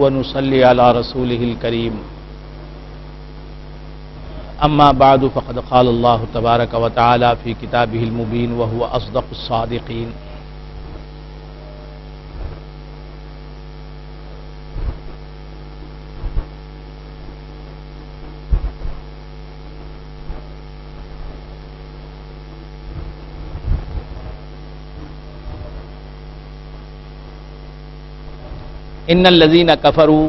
ونصلي على رسوله الكريم اما بعد فقد قال الله تبارك وتعالى في كتابه المبين وهو اصدق الصادقين ان الذين كفروا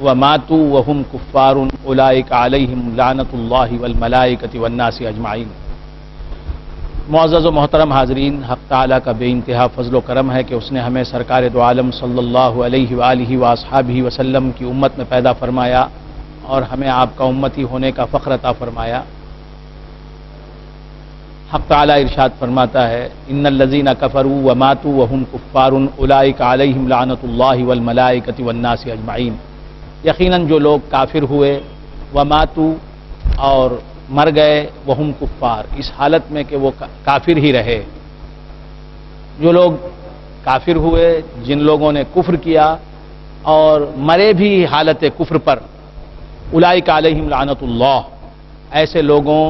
وماتوا وهم كفار اولئك عليهم لعنت اللہ والملائکۃ والناس اجمعین۔ معزز و محترم حاضرین، حق تعالیٰ کا بے انتہا فضل و کرم ہے کہ اس نے ہمیں سرکار دو عالم صلی اللہ علیہ وآلہ واصحابہ وسلم کی امت میں پیدا فرمایا اور ہمیں آپ کا امتی ہونے کا فخر عطا فرمایا۔ حق تعالیٰ ارشاد فرماتا ہے ان الذین کفروا وماتوا وهم کفار اولئک علیہم لعنت اللہ والملائکۃ والناس اجمعین۔ یقیناً جو لوگ کافر ہوئے وماتوا اور مر گئے وهم کفار، اس حالت میں کہ وہ کافر ہی رہے، جو لوگ کافر ہوئے، جن لوگوں نے کفر کیا اور مرے بھی حالت کفر پر، اولئک علیہم لعنت اللہ، ایسے لوگوں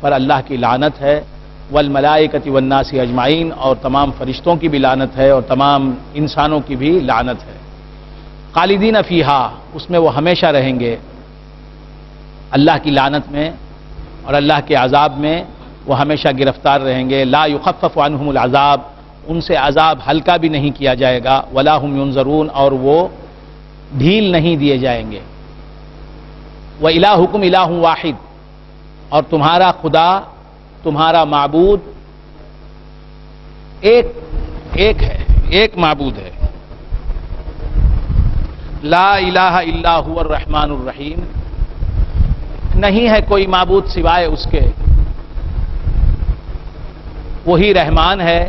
پر اللہ کی لعنت ہے، والملائکۃ والناس اجمعین، اور تمام فرشتوں کی بھی لعنت ہے اور تمام انسانوں کی بھی لعنت ہے۔ خالدین فیہا، اس میں وہ ہمیشہ رہیں گے، اللہ کی لعنت میں اور اللہ کے عذاب میں وہ ہمیشہ گرفتار رہیں گے۔ لا یخفف عنہم العذاب، ان سے عذاب ہلکا بھی نہیں کیا جائے گا، ولا ہم ینظرون، اور وہ ڈھیل نہیں دیے جائیں گے۔ وَإِلَٰهُكُمْ إِلَٰهٌ وَاحِدٌ، اور تمہارا خدا، تمہارا معبود ایک ہے، ایک معبود ہے۔ لا الہ الا هو الرحمن الرحیم، نہیں ہے کوئی معبود سوائے اس کے، وہی رحمان ہے،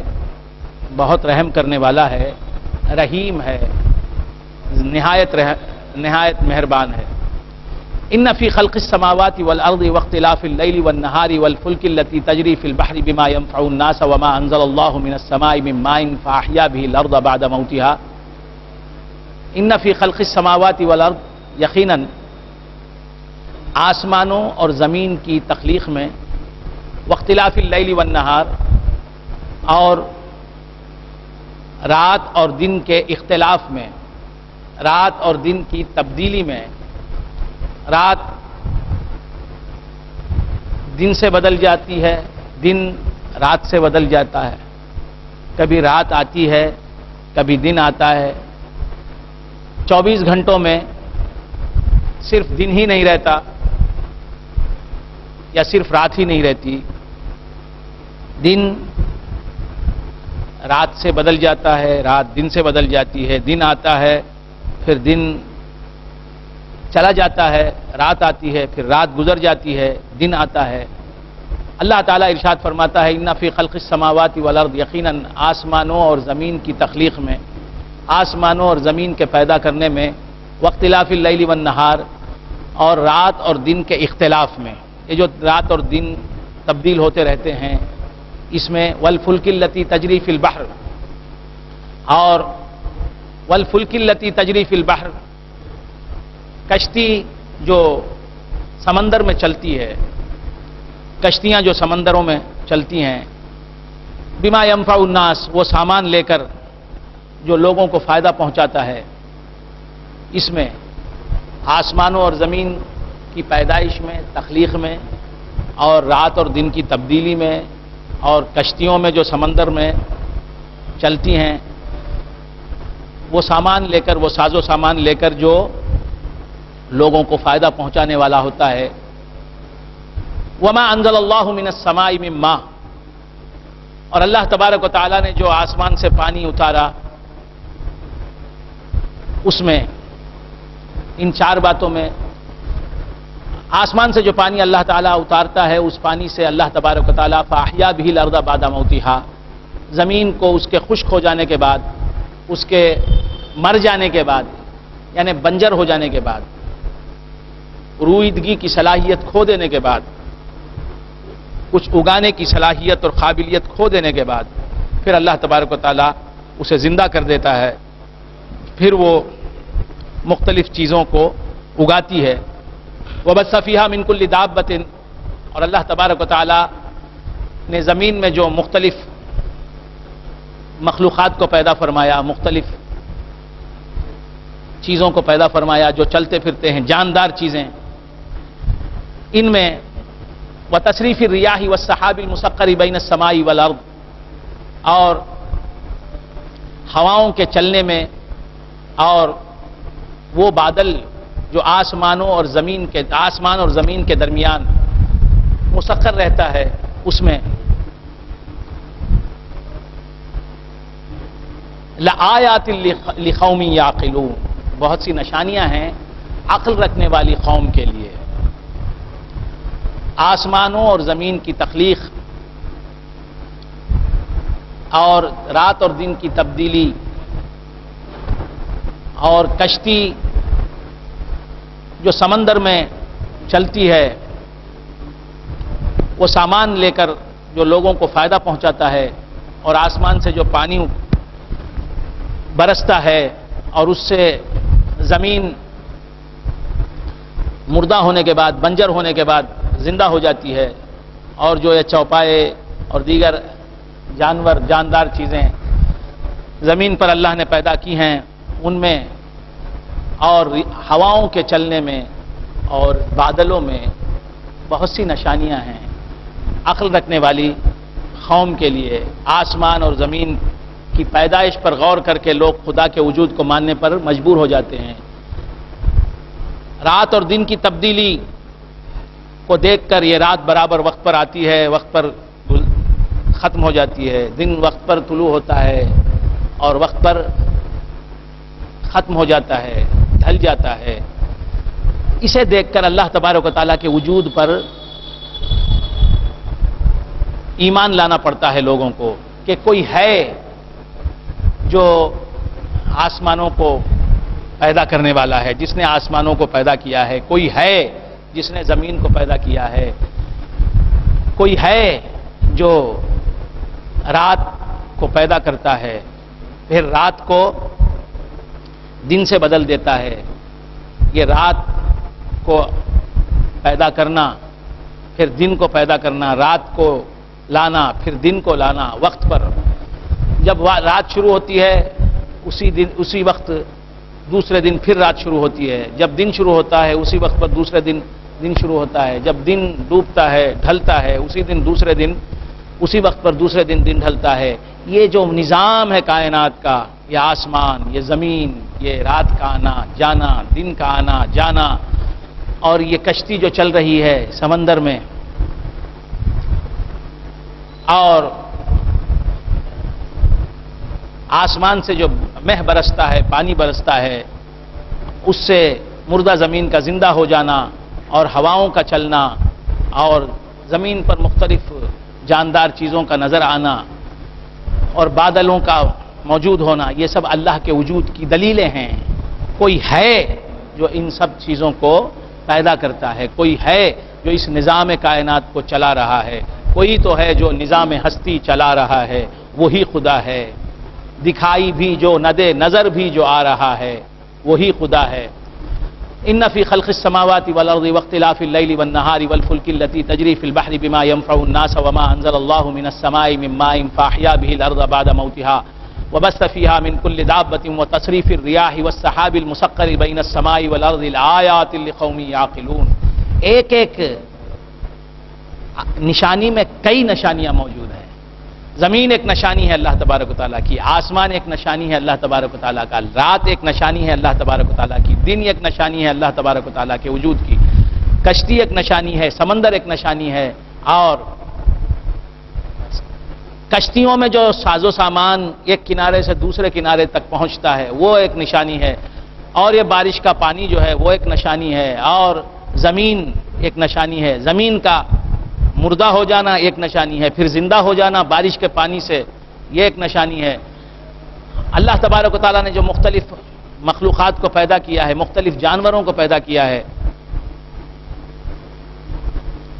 بہت رحم کرنے والا ہے، رحیم ہے، نہایت مہربان ہے۔ ان فی خلق السماوات والارض واختلاف اللیل والنہار والفلک التي تجری فی البحر بما ينفع الناس وما انزل اللہ من السماء من ماء فاحیا به الارض بعد موتها۔ ان فی خلق السماوات والارض، یقیناً آسمانوں اور زمین کی تخلیق میں، واختلاف اللیل والنہار، اور رات اور دن کے اختلاف میں، رات اور دن کی تبدیلی میں، رات دن سے بدل جاتی ہے، دن رات سے بدل جاتا ہے، کبھی رات آتی ہے کبھی دن آتا ہے۔ 24 گھنٹوں میں صرف دن ہی نہیں رہتا یا صرف رات ہی نہیں رہتی، دن رات سے بدل جاتا ہے، رات دن سے بدل جاتی ہے، دن آتا ہے پھر دن چلا جاتا ہے، رات آتی ہے پھر رات گزر جاتی ہے، دن آتا ہے۔ اللہ تعالیٰ ارشاد فرماتا ہے ان فی خلق السماوات والارض، یقیناً آسمانوں اور زمین کی تخلیق میں، آسمانوں اور زمین کے پیدا کرنے میں، واختلاف اللیل والنہار، اور رات اور دن کے اختلاف میں، یہ جو رات اور دن تبدیل ہوتے رہتے ہیں، اس میں والفلک التی تجری فی البحر، اور والفلک التی تجری فی البحر، کشتی جو سمندر میں چلتی ہے، کشتیاں جو سمندروں میں چلتی ہیں، بما ينفع الناس، وہ سامان لے کر جو لوگوں کو فائدہ پہنچاتا ہے، اس میں آسمانوں اور زمین کی پیدائش میں، تخلیق میں، اور رات اور دن کی تبدیلی میں، اور کشتیوں میں جو سمندر میں چلتی ہیں، وہ سامان لے کر، وہ ساز و سامان لے کر جو لوگوں کو فائدہ پہنچانے والا ہوتا ہے۔ وما انزل اللہ من السماء من ماء، اور اللہ تبارک و تعالیٰ نے جو آسمان سے پانی اتارا، اس میں ان 4 باتوں میں، آسمان سے جو پانی اللہ تعالیٰ اتارتا ہے، اس پانی سے اللہ تبارک و تعالیٰ فاحیا به الارض بعد موتها، زمین کو اس کے خشک ہو جانے کے بعد، اس کے مر جانے کے بعد، یعنی بنجر ہو جانے کے بعد، رویدگی کی صلاحیت کھو دینے کے بعد، کچھ اگانے کی صلاحیت اور قابلیت کھو دینے کے بعد، پھر اللہ تبارک و تعالیٰ اسے زندہ کر دیتا ہے، پھر وہ مختلف چیزوں کو اگاتی ہے. وَبَثَّ فِيهَا مِن كُلِّ دَابَّةٍ، اور اللہ تبارک و تعالی نے زمین میں جو مختلف مخلوقات کو پیدا فرمایا، مختلف چیزوں کو پیدا فرمایا جو چلتے پھرتے ہیں، جاندار چیزیں، ان میں وَتَصْرِيفِ الرِّيَاحِ وَالسَّحَابِ الْمُسَخَّرِ بَيْنَ السَّمَاءِ وَالْأَرْضِ، اور ہواؤں کے چلنے میں، اور وہ بادل جو آسمان اور زمین کے درمیان مسخر رہتا ہے، اس میں لآیات لقوم یعقلون، بہت سی نشانیاں ہیں عقل رکھنے والی قوم کے لیے. آسمانوں اور زمین کی تخلیق اور رات اور دن کی تبدیلی اور کشتی جو سمندر میں چلتی ہے، وہ سامان لے کر جو لوگوں کو فائدہ پہنچاتا ہے، اور آسمان سے جو پانی برستا ہے اور اس سے زمین مردہ ہونے کے بعد، بنجر ہونے کے بعد زندہ ہو جاتی ہے، اور جو یہ چوپائے اور دیگر جاندار چیزیں زمین پر اللہ نے پیدا کی ہیں، ان میں اور ہواؤں کے چلنے میں اور بادلوں میں بہت سی نشانیاں ہیں عقل رکھنے والی قوم کے لیے. آسمان اور زمین کی پیدائش پر غور کر کے لوگ خدا کے وجود کو ماننے پر مجبور ہو جاتے ہیں. رات اور دن کی تبدیلی کو دیکھ کر یہ رات برابر وقت پر آتی ہے، وقت پر ختم ہو جاتی ہے، دن وقت پر طلوع ہوتا ہے اور وقت پر ختم ہو جاتا ہے، ڈھل جاتا ہے. اسے دیکھ کر اللہ تبارک و تعالیٰ کے وجود پر ایمان لانا پڑتا ہے لوگوں کو کہ کوئی ہے جو آسمانوں کو پیدا کرنے والا ہے، جس نے آسمانوں کو پیدا کیا ہے. کوئی ہے جس نے زمین کو پیدا کیا ہے. کوئی ہے جو رات کو پیدا کرتا ہے، پھر رات کو دن سے بدل دیتا ہے. یہ رات کو پیدا کرنا، پھر دن کو پیدا کرنا، رات کو لانا، پھر دن کو لانا وقت پر. جب رات شروع ہوتی ہے اسی وقت دوسرے دن پھر رات شروع ہوتی ہے. جب دن شروع ہوتا ہے اسی وقت پر دوسرے دن شروع ہوتا ہے. جب دن ڈوبتا ہے، ڈھلتا ہے، اسی دن دوسرے دن اسی وقت پر دوسرے دن ڈھلتا ہے. یہ جو نظام ہے کائنات کا، یہ آسمان، یہ زمین، یہ رات کا آنا جانا، دن کا آنا جانا، اور یہ کشتی جو چل رہی ہے سمندر میں، اور آسمان سے جو مہ برستا ہے، پانی برستا ہے، اس سے مردہ زمین کا زندہ ہو جانا، اور ہواؤں کا چلنا، اور زمین پر مختلف جاندار چیزوں کا نظر آنا، اور بادلوں کا موجود ہونا، یہ سب اللہ کے وجود کی دلیلیں ہیں. کوئی ہے جو ان سب چیزوں کو پیدا کرتا ہے، کوئی ہے جو اس نظام کائنات کو چلا رہا ہے، کوئی تو ہے جو نظام ہستی چلا رہا ہے، وہی خدا ہے. دکھائی بھی جو نہ دے، نظر بھی جو آ رہا ہے، وہی خدا ہے. ان فی خلق السماوات والارض واختلاف اللیل والنہار والفلک التي تجری فی البحر بما ينفع الناس وما انزل الله من السماء من ماء فاحیا به الارض بعد موتها وبث فيها من كل دابة وتصريف الرياح والسحاب المسخر بين السماء والارض لآیات لقوم یعقلون. ایک ایک نشانی میں کئی نشانیاں موجود ہیں. زمین ایک نشانی ہے اللہ تبارک و تعالیٰ کی، آسمان ایک نشانی ہے اللہ تبارک و تعالیٰ کا، رات ایک نشانی ہے اللہ تبارک و تعالیٰ کی، دن ایک نشانی ہے اللہ تبارک و تعالیٰ کے وجود کی، کشتی ایک نشانی ہے، سمندر ایک نشانی ہے، اور کشتیوں میں جو ساز و سامان ایک کنارے سے دوسرے کنارے تک پہنچتا ہے وہ ایک نشانی ہے، اور یہ بارش کا پانی جو ہے وہ ایک نشانی ہے، اور زمین ایک نشانی ہے. زمین کا مردہ ہو جانا ایک نشانی ہے، پھر زندہ ہو جانا بارش کے پانی سے، یہ ایک نشانی ہے. اللہ تبارک و تعالیٰ نے جو مختلف مخلوقات کو پیدا کیا ہے، مختلف جانوروں کو پیدا کیا ہے،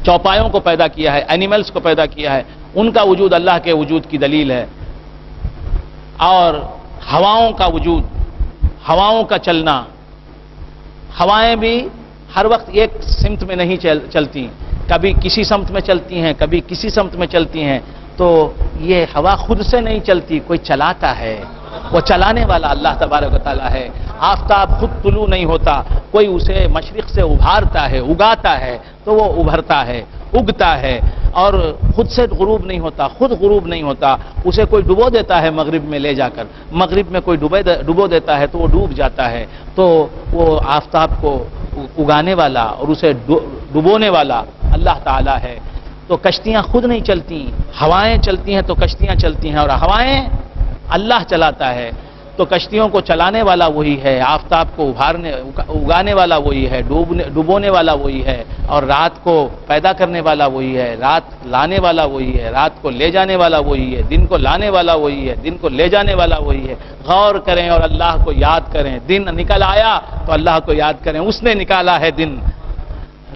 چوپایوں کو پیدا کیا ہے، اینیملز کو پیدا کیا ہے، ان کا وجود اللہ کے وجود کی دلیل ہے. اور ہواؤں کا وجود، ہواؤں کا چلنا، ہوائیں بھی ہر وقت ایک سمت میں نہیں چلتی، کبھی کسی سمت میں چلتی ہیں، کبھی کسی سمت میں چلتی ہیں. تو یہ ہوا خود سے نہیں چلتی، کوئی چلاتا ہے، وہ چلانے والا اللہ تبارک و تعالیٰ ہے. آفتاب خود طلوع نہیں ہوتا، کوئی اسے مشرق سے ابھارتا ہے، اگاتا ہے تو وہ ابھرتا ہے، اگتا ہے. اور خود سے غروب نہیں ہوتا، خود غروب نہیں ہوتا، اسے کوئی ڈبو دیتا ہے مغرب میں لے جا کر، مغرب میں کوئی ڈبو دیتا ہے تو وہ ڈوب جاتا ہے. تو وہ آفتاب کو اگانے والا اور اسے ڈبونے والا اللہ تعالیٰ ہے. تو کشتیاں خود نہیں چلتی، ہوائیں چلتی ہیں تو کشتیاں چلتی ہیں، اور ہوائیں اللہ چلاتا ہے. تو کشتیوں کو چلانے والا وہی ہے، آفتاب کو اگانے والا وہی ہے، ڈبونے والا وہی ہے، اور رات کو پیدا کرنے والا وہی ہے، رات لانے والا وہی ہے، رات کو لے جانے والا وہی ہے، دن کو لانے والا وہی ہے، دن کو لے جانے والا وہی ہے. غور کریں اور اللہ کو یاد کریں. دن نکل آیا تو اللہ کو یاد کریں، اس نے نکالا ہے دن.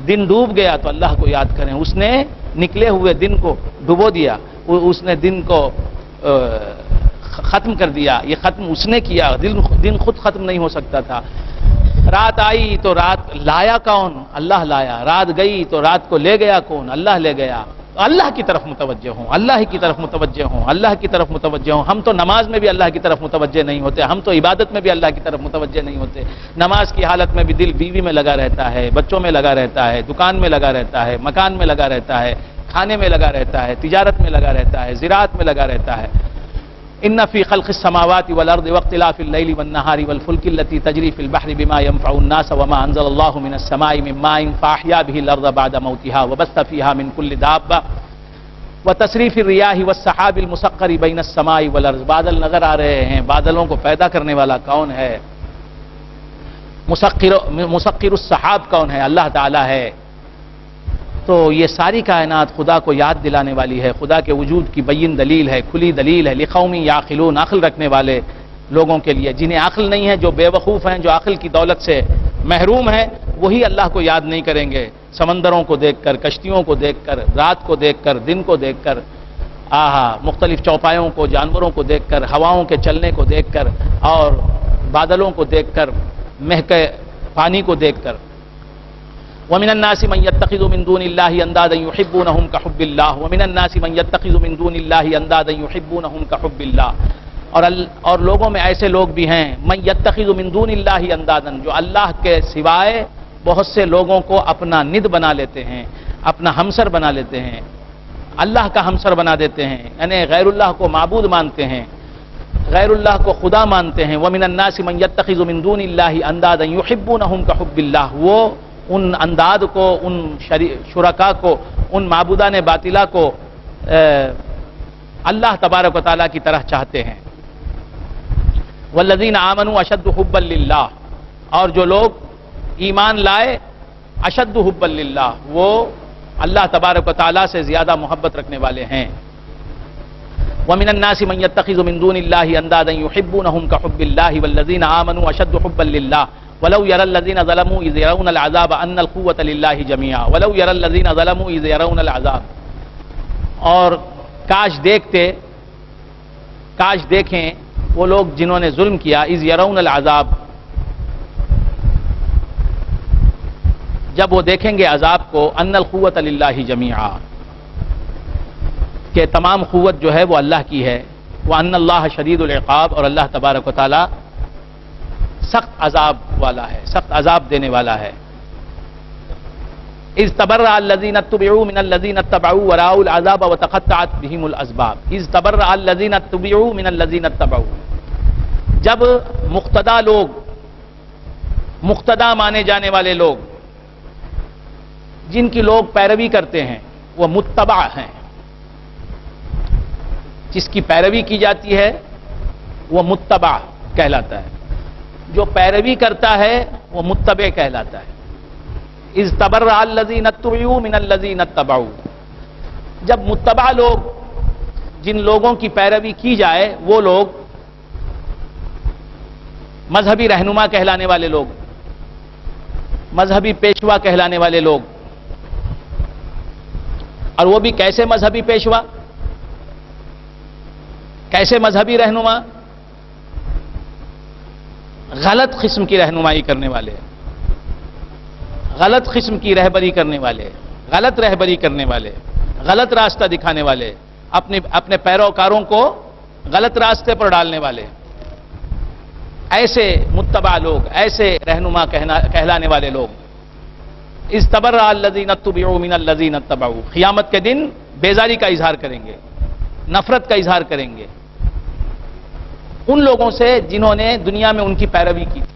دن ڈوب گیا تو اللہ کو یاد کریں، اس نے نکلے ہوئے دن کو ڈبو دیا، اس نے دن کو ختم کر دیا. یہ ختم اس نے کیا، دن خود ختم نہیں ہو سکتا تھا. رات آئی تو رات لایا کون؟ اللہ لایا. رات گئی تو رات کو لے گیا کون؟ اللہ لے گیا. اللہ کی طرف متوجہ ہوں، اللہ کی طرف متوجہ ہوں، اللہ کی طرف متوجہ ہوں. ہم تو نماز میں بھی اللہ کی طرف متوجہ نہیں ہوتے، ہم تو عبادت میں بھی اللہ کی طرف متوجہ نہیں ہوتے. نماز کی حالت میں بھی دل بیوی میں لگا رہتا ہے، بچوں میں لگا رہتا ہے، دکان میں لگا رہتا ہے، مکان میں لگا رہتا ہے، کھانے میں لگا رہتا ہے، تجارت میں لگا رہتا ہے، زراعت میں لگا رہتا ہے. ان فی خلق السماوات والارض واختلاف الليل والنهار والفلك التي تجري في البحر بما ينفع الناس وما انزل الله من السماء من ماء فاحيا به الارض بعد موتها وبث فيها من كل دابة وتصریف الرياح والسحاب المسخر بين السماء والارض. بادل نظر آ رہے ہیں، بادلوں کو پیدا کرنے والا کون ہے؟ مسخر السحاب کون ہے؟ اللہ تعالی ہے. تو یہ ساری کائنات خدا کو یاد دلانے والی ہے، خدا کے وجود کی بین دلیل ہے، کھلی دلیل ہے. لقوم یعقلون، عقل رکھنے والے لوگوں کے لیے. جنہیں عقل نہیں ہے، جو بے وقوف ہیں، جو عقل کی دولت سے محروم ہیں، وہی اللہ کو یاد نہیں کریں گے. سمندروں کو دیکھ کر، کشتیوں کو دیکھ کر، رات کو دیکھ کر، دن کو دیکھ کر، مختلف چوپایوں کو، جانوروں کو دیکھ کر، ہواؤں کے چلنے کو دیکھ کر، اور بادلوں کو دیکھ کر، مہکے پانی کو دیکھ کر. ومن الناس من يتخذ من دون الله اندادا يحبونهم كحب الله ومن الناس من يتخذ من دون الله اندادا يحبونهم كحب الله. اور لوگوں میں ایسے لوگ بھی ہیں، من يتخذ من دون الله اندادا، جو اللہ کے سوائے بہت سے لوگوں کو اپنا ند بنا لیتے ہیں، اپنا ہمسر بنا لیتے ہیں، اللہ کا ہمسر بنا دیتے ہیں. یعنی غیر اللہ کو معبود مانتے ہیں، غیر اللہ کو خدا مانتے ہیں. ومن الناس من يتخذ من دون الله اندادا يحبونهم كحب الله. وہ ان انداد کو، ان شرکا کو، ان معبودان باطلہ کو اللہ تبارک و تعالیٰ کی طرح چاہتے ہیں. والذین آمنوا اشد حبا للہ، اور جو لوگ ایمان لائے اشد حبا للہ، وہ اللہ تبارک و تعالیٰ سے زیادہ محبت رکھنے والے ہیں. ومن الناس من يتخذ من دون الله اندادا يحبونهم كحب الله والذین آمنوا اشد حبا للہ ولو يرى الذين ظلموا اذ يرون العذاب ان القوة لله جميعا ولو يرى الذين ظلموا اذ يرون العذاب. اور کاش دیکھیں وہ لوگ جنہوں نے ظلم کیا، اذ يرون العذاب، جب وہ دیکھیں گے عذاب کو، ان القوة لله جميعا، کہ تمام قوت جو ہے وہ اللہ کی ہے. وان اللہ شدید العقاب، اور اللہ تبارک و تعالی سخت عذاب والا ہے، سخت عذاب دینے والا ہے. اذ تبرأ الذین اتبعوا من الذین اتبعوا ورأوا العذاب وتقطعت بهم الاسباب. اذ تبرأ الذین اتبعوا من الذین اتبعوا، جب مقتدا لوگ، مقتدا مانے جانے والے لوگ، جن کی لوگ پیروی کرتے ہیں، وہ متبع ہیں. جس کی پیروی کی جاتی ہے وہ متبع کہلاتا ہے، جو پیروی کرتا ہے وہ متبع کہلاتا ہے. اذ تبرأ الذین اتبعوا من الذین اتبعوا، جب متبع لوگ، جن لوگوں کی پیروی کی جائے، وہ لوگ مذہبی رہنما کہلانے والے لوگ، مذہبی پیشوا کہلانے والے لوگ. اور وہ بھی کیسے مذہبی پیشوا، کیسے مذہبی رہنما؟ غلط قسم کی رہنمائی کرنے والے، غلط قسم کی رہبری کرنے والے، غلط رہبری کرنے والے، غلط راستہ دکھانے والے، اپنے پیروکاروں کو غلط راستے پر ڈالنے والے، ایسے متبع لوگ، ایسے رہنما کہلانے والے لوگ، استبرأ الذین اتبعوا من الذین اتبعوا، قیامت کے دن بیزاری کا اظہار کریں گے، نفرت کا اظہار کریں گے ان لوگوں سے جنہوں نے دنیا میں ان کی پیروی کی تھی،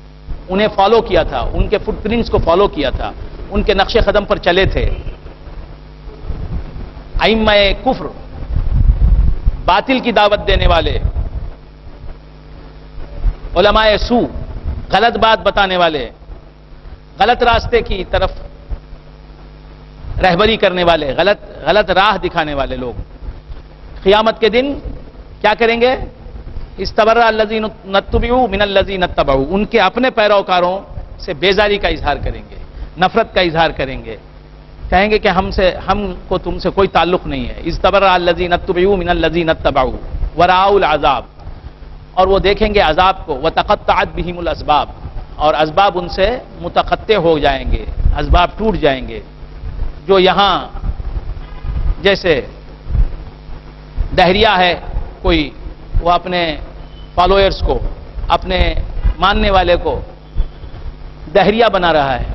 انہیں فالو کیا تھا، ان کے فٹ پرنٹس کو فالو کیا تھا، ان کے نقش قدم پر چلے تھے۔ ائمہ کفر، باطل کی دعوت دینے والے، علماء سو، غلط بات بتانے والے، غلط راستے کی طرف رہبری کرنے والے، غلط راہ دکھانے والے لوگ قیامت کے دن کیا کریں گے؟ استبرأ الذین اتبعوا من الذین اتبعوا، ان کے اپنے پیروکاروں سے بیزاری کا اظہار کریں گے، نفرت کا اظہار کریں گے، کہیں گے کہ ہم کو تم سے کوئی تعلق نہیں ہے۔ استبرأ الذین اتبعوا من الذین اتبعوا ورأوا العذاب، اور وہ دیکھیں گے عذاب کو، وتقطعت بہم الاسباب، اور اسباب ان سے متقطع ہو جائیں گے، اسباب ٹوٹ جائیں گے۔ جو یہاں جیسے دہریہ ہے کوئی، وہ اپنے فالوئرز کو، اپنے ماننے والے کو دہریہ بنا رہا ہے،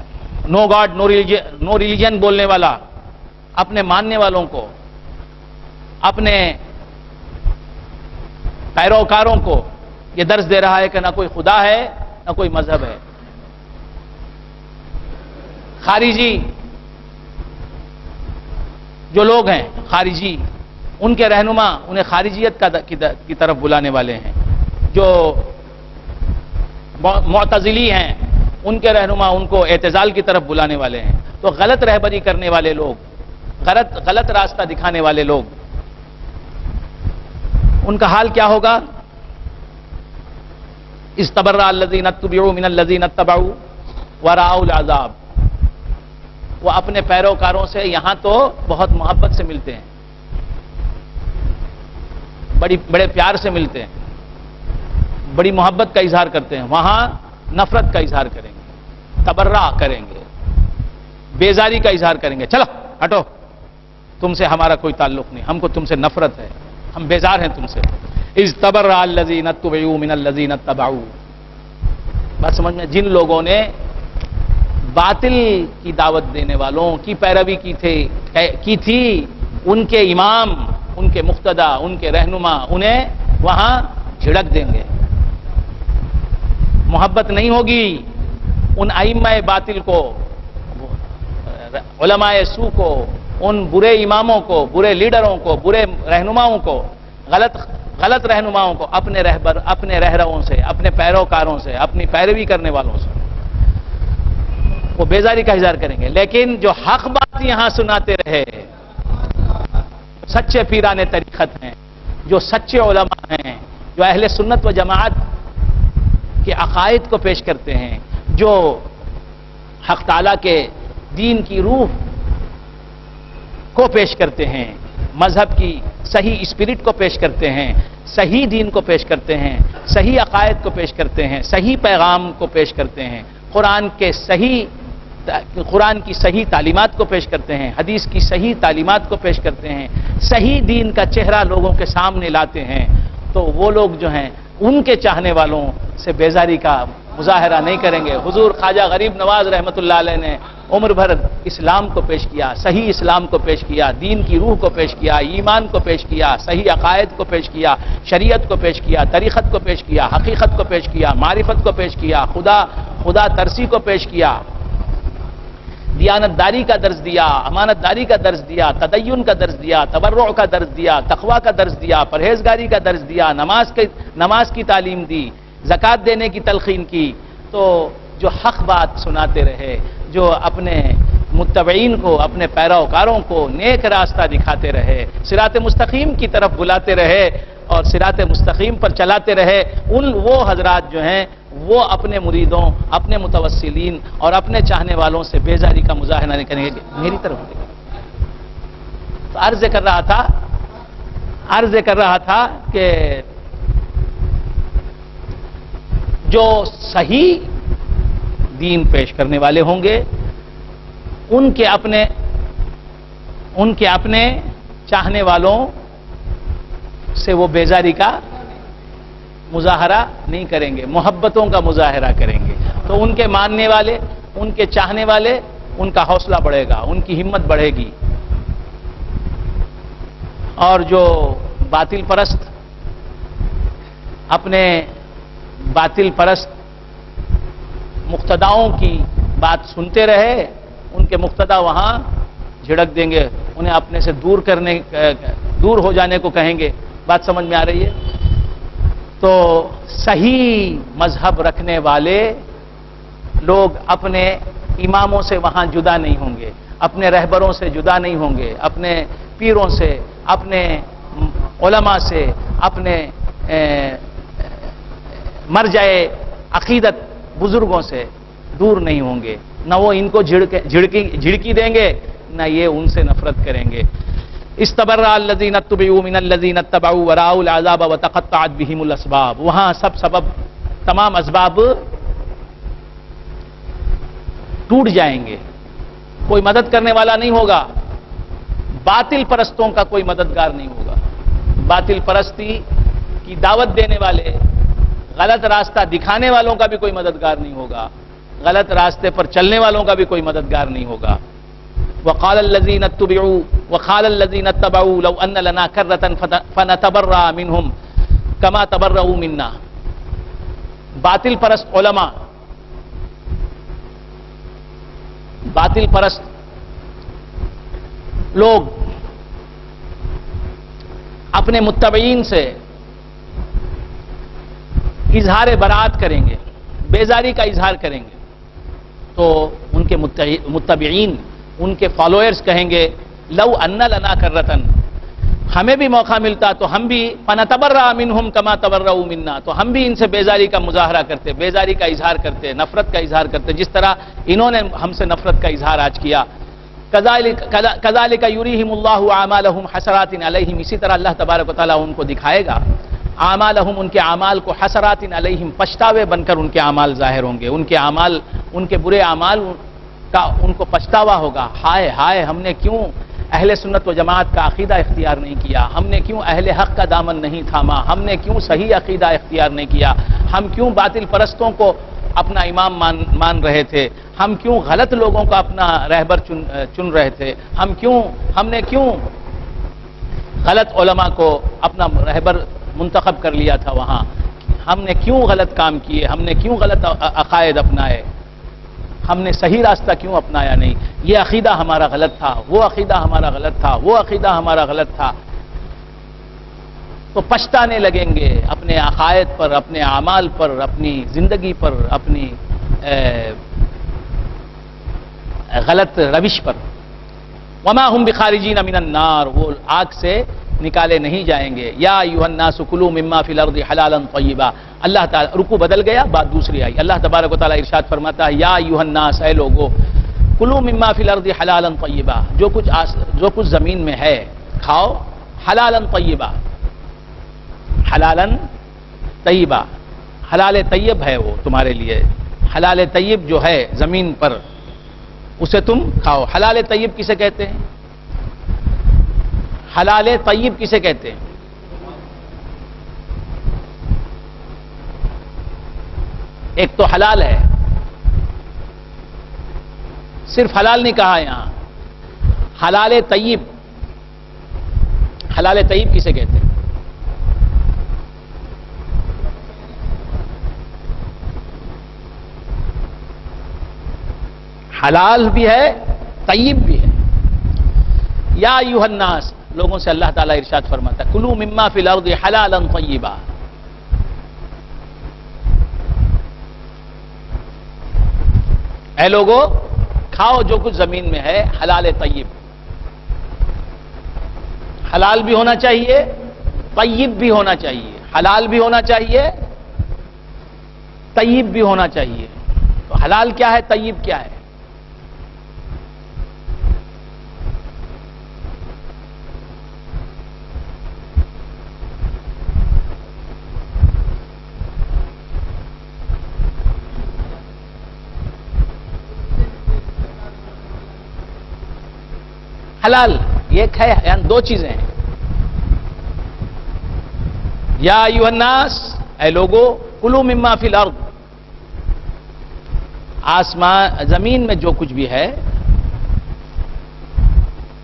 نو گاڈ نو ریلیجن بولنے والا، اپنے ماننے والوں کو، اپنے پیروکاروں کو یہ درس دے رہا ہے کہ نہ کوئی خدا ہے نہ کوئی مذہب ہے۔ خارجی جو لوگ ہیں، خارجی، ان کے رہنما انہیں خارجیت کی طرف بلانے والے ہیں۔ جو معتزلی ہیں، ان کے رہنما ان کو اعتزال کی طرف بلانے والے ہیں۔ تو غلط رہبری کرنے والے لوگ، غلط راستہ دکھانے والے لوگ، ان کا حال کیا ہوگا؟ استبرأ الذین اتبعوا من الذین اتبعوا ورأوا العذاب، وہ اپنے پیروکاروں سے یہاں تو بہت محبت سے ملتے ہیں، بڑے پیار سے ملتے ہیں، بڑی محبت کا اظہار کرتے ہیں، وہاں نفرت کا اظہار کریں گے، تبرع کریں گے، بیزاری کا اظہار کریں گے، چلو ہٹو، تم سے ہمارا کوئی تعلق نہیں، ہم کو تم سے نفرت ہے، ہم بیزار ہیں تم سے۔ استبرأ الذین اتبعوا من الذین اتبعوا، بات سمجھ میں؟ جن لوگوں نے باطل کی دعوت دینے والوں کی پیروی کی تھی، ان کے امام، ان کے مقتدا، ان کے رہنما انہیں وہاں جھڑک دیں گے، محبت نہیں ہوگی ان ائمہ باطل کو، علماء سو کو، ان برے اماموں کو، برے لیڈروں کو، برے رہنماؤں کو، غلط رہنماؤں کو، اپنے رہروں سے، اپنے پیروکاروں سے، اپنی پیروی کرنے والوں سے وہ بیزاری کا اظہار کریں گے۔ لیکن جو حق بات یہاں سناتے رہے، سچے پیران طریقت ہیں، جو سچے علماء ہیں، جو اہل سنت و جماعت کے عقائد کو پیش کرتے ہیں، جو حق تعالیٰ کے دین کی روح کو پیش کرتے ہیں، مذہب کی صحیح اسپرٹ کو پیش کرتے ہیں، صحیح دین کو پیش کرتے ہیں، صحیح عقائد کو پیش کرتے ہیں، صحیح پیغام کو پیش کرتے ہیں، قرآن کی صحیح تعلیمات کو پیش کرتے ہیں، حدیث کی صحیح تعلیمات کو پیش کرتے ہیں، صحیح دین کا چہرہ لوگوں کے سامنے لاتے ہیں، تو وہ لوگ جو ہیں ان کے چاہنے والوں سے بیزاری کا مظاہرہ نہیں کریں گے۔ حضور خواجہ غریب نواز رحمۃ اللہ علیہ نے عمر بھر اسلام کو پیش کیا، صحیح اسلام کو پیش کیا، دین کی روح کو پیش کیا، ایمان کو پیش کیا، صحیح عقائد کو پیش کیا، شریعت کو پیش کیا، طریقت کو پیش کیا، حقیقت کو پیش کیا، معرفت کو پیش کیا، خدا ترسی کو پیش کیا، دیانت داری کا درس دیا، امانت داری کا درس دیا، تدین کا درس دیا، تبرع کا درس دیا، تقوی کا درس دیا، پرہیزگاری کا درس دیا، نماز کی تعلیم دی، زکوٰۃ دینے کی تلقین کی۔ تو جو حق بات سناتے رہے، جو اپنے متبعین کو، اپنے پیروکاروں کو نیک راستہ دکھاتے رہے، صراط مستقیم کی طرف بلاتے رہے اور صراط مستقیم پر چلاتے رہے، وہ حضرات جو ہیں وہ اپنے مریدوں، اپنے متوسلین اور اپنے چاہنے والوں سے بیزاری کا مظاہرہ نہیں کریں گے۔ میری طرف دیکھیں، تو عرض کر رہا تھا کہ جو صحیح دین پیش کرنے والے ہوں گے، ان کے اپنے چاہنے والوں سے وہ بیزاری کا مظاہرہ نہیں کریں گے، محبتوں کا مظاہرہ کریں گے. تو ان کے ماننے والے، ان کے چاہنے والے، ان کا حوصلہ بڑھے گا، ان کی ہمت بڑھے گی. اور جو باطل پرست اپنے باطل پرست مقتداؤں کی بات سنتے رہے، ان کے مقتدا وہاں جھڑک دیں گے، انہیں اپنے سے دور ہو جانے کو کہیں گے. بات سمجھ میں آ رہی ہے؟ تو صحیح مذہب رکھنے والے لوگ اپنے اماموں سے وہاں جدا نہیں ہوں گے، اپنے رہبروں سے جدا نہیں ہوں گے، اپنے پیروں سے، اپنے علماء سے، اپنے مرجع عقیدت بزرگوں سے دور نہیں ہوں گے. نہ وہ ان کو جھڑکی دیں گے، نہ یہ ان سے نفرت کریں گے. استبرأ الذین اتبعوا من الذین اتبعوا ورأوا العذاب وتقطعت بهم الاسباب. وہاں سب سبب، تمام اسباب ٹوٹ جائیں گے، کوئی مدد کرنے والا نہیں ہوگا. باطل پرستوں کا کوئی مددگار نہیں ہوگا. باطل پرستی کی دعوت دینے والے، غلط راستہ دکھانے والوں کا بھی کوئی مددگار نہیں ہوگا، غلط راستے پر چلنے والوں کا بھی کوئی مددگار نہیں ہوگا. وقال الذين اتبعوا لو ان لنا كرة فنتبرأ منهم كما تبرؤوا منا. باطل پرست علماء، باطل پرست لوگ اپنے متبعین سے اظہار برات کریں گے، بیزاری کا اظہار کریں گے. تو ان کے متبعین، ان کے فالوئرز کہیں گے لو ان لنا کرتن، ہمیں بھی موقع ملتا تو ہم بھی فنتبرأ منہم کما تبرؤوا منا، تو ہم بھی ان سے بیزاری کا مظاہرہ کرتے، بیزاری کا اظہار کرتے، نفرت کا اظہار کرتے، جس طرح انہوں نے ہم سے نفرت کا اظہار آج کیا. کذالک یریہم اللہ اعمالہم حسرات علیہم. اسی طرح اللہ تبارک و تعالیٰ ان کو دکھائے گا اعمالہم، ان کے اعمال کو، حسرات علیہم، پچھتاوے بن کر ان کے اعمال ظاہر ہوں گے. ان کے اعمال، ان کے برے اعمال کا ان کو پچھتاوا ہوگا. ہائے ہائے، ہم نے کیوں اہل سنت و جماعت کا عقیدہ اختیار نہیں کیا، ہم نے کیوں اہل حق کا دامن نہیں تھاما، ہم نے کیوں صحیح عقیدہ اختیار نہیں کیا، ہم کیوں باطل پرستوں کو اپنا امام مان رہے تھے، ہم کیوں غلط لوگوں کا اپنا رہبر چن رہے تھے، ہم نے کیوں غلط علماء کو اپنا رہبر منتخب کر لیا تھا وہاں، ہم نے کیوں غلط کام کیے، ہم نے کیوں غلط عقائد اپنائے، ہم نے صحیح راستہ کیوں اپنایا نہیں، یہ عقیدہ ہمارا غلط تھا، وہ عقیدہ ہمارا غلط تھا، وہ عقیدہ ہمارا غلط تھا. تو پچھتانے لگیں گے اپنے عقائد پر، اپنے اعمال پر، اپنی زندگی پر، اپنی غلط روش پر. وما هم بخارجین من النار، وہ آگ سے نکالے نہیں جائیں گے. یا ایھا الناس کلوا مما فی الارض حلالا طیبا. اللہ تعالی، رکوع بدل گیا، بات دوسری آئی. اللہ تبارک و تعالی ارشاد فرماتا ہے یا ایھا الناس، اے لوگو، کلوا مما فی الارض حلالا طیبا، جو کچھ زمین میں ہے کھاؤ، حلالا طیبا، حلالا طیبا، حلال طیب ہے وہ تمہارے لیے. حلال طیب جو ہے زمین پر، اسے تم کھاؤ. حلال طیب کسے کہتے ہیں؟ حلال طیب کسے کہتے ہیں؟ ایک تو حلال ہے، صرف حلال نہیں کہا یہاں، حلال طیب. حلال طیب کسے کہتے ہیں؟ حلال بھی ہے، طیب بھی ہے. یا ایھا الناس، لوگوں سے اللہ تعالیٰ ارشاد فرماتا ہے کلوا مما فی الارض حلالا طیبا. اے لوگو، کھاؤ جو کچھ زمین میں ہے حلال طیب. حلال بھی ہونا چاہیے، طیب بھی ہونا چاہیے. حلال بھی ہونا چاہیے، طیب بھی ہونا چاہیے. تو حلال کیا ہے، طیب کیا ہے؟ حلال ایک ہے، یعنی دو چیزیں ہیں. یا ایھا الناس، اے لوگو، کلوا مما فی الارض، آسمان زمین میں جو کچھ بھی ہے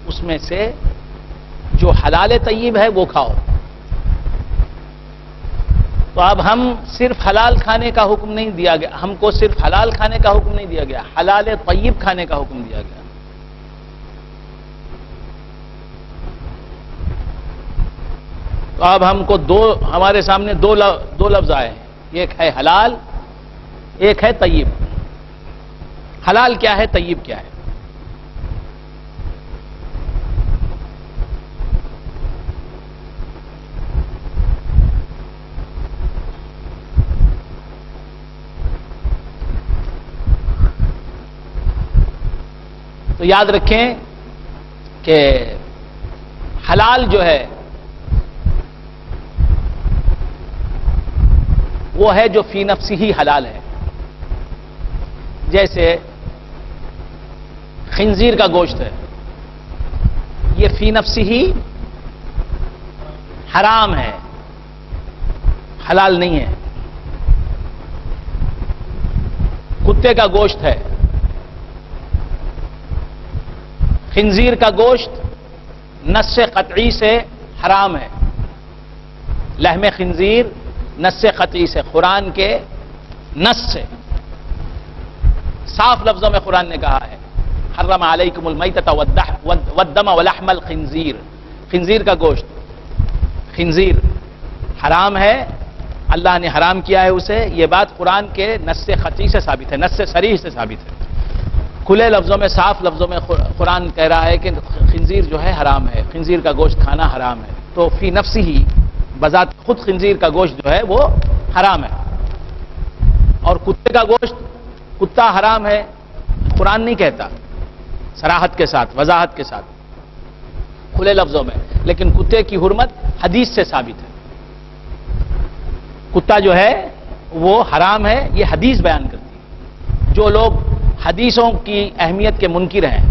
اس میں سے جو حلال طیب ہے وہ کھاؤ. تو اب ہم صرف حلال کھانے کا حکم نہیں دیا گیا، ہم کو صرف حلال کھانے کا حکم نہیں دیا گیا، حلال طیب کھانے کا حکم دیا گیا. تو اب ہم کو ہمارے سامنے دو لفظ آئے ہیں، ایک ہے حلال، ایک ہے طیب. حلال کیا ہے، طیب کیا ہے؟ تو یاد رکھیں کہ حلال جو ہے وہ ہے جو فی نفسی ہی حلال ہے. جیسے خنزیر کا گوشت ہے، یہ فی نفسی ہی حرام ہے، حلال نہیں ہے. کتے کا گوشت ہے، خنزیر کا گوشت نص قطعی سے حرام ہے. لحم خنزیر نص قطعی سے، قرآن کے نص سے، صاف لفظوں میں قرآن نے کہا ہے حرم علیکم المیتۃ والدم ولحم الخنزیر. خنزیر کا گوشت، خنزیر حرام ہے، اللہ نے حرام کیا ہے اسے. یہ بات قرآن کے نص قطعی سے ثابت ہے، نص صریح سے ثابت ہے. کھلے لفظوں میں، صاف لفظوں میں قرآن کہہ رہا ہے کہ خنزیر جو ہے حرام ہے، خنزیر کا گوشت کھانا حرام ہے. تو فی نفسی ہی بذات خود خنزیر کا گوشت جو ہے وہ حرام ہے. اور کتے کا گوشت، کتا حرام ہے قرآن نہیں کہتا، صراحت کے ساتھ، وضاحت کے ساتھ، کھلے لفظوں میں. لیکن کتے کی حرمت حدیث سے ثابت ہے. کتا جو ہے وہ حرام ہے، یہ حدیث بیان کرتی ہے. جو لوگ حدیثوں کی اہمیت کے منکر ہیں،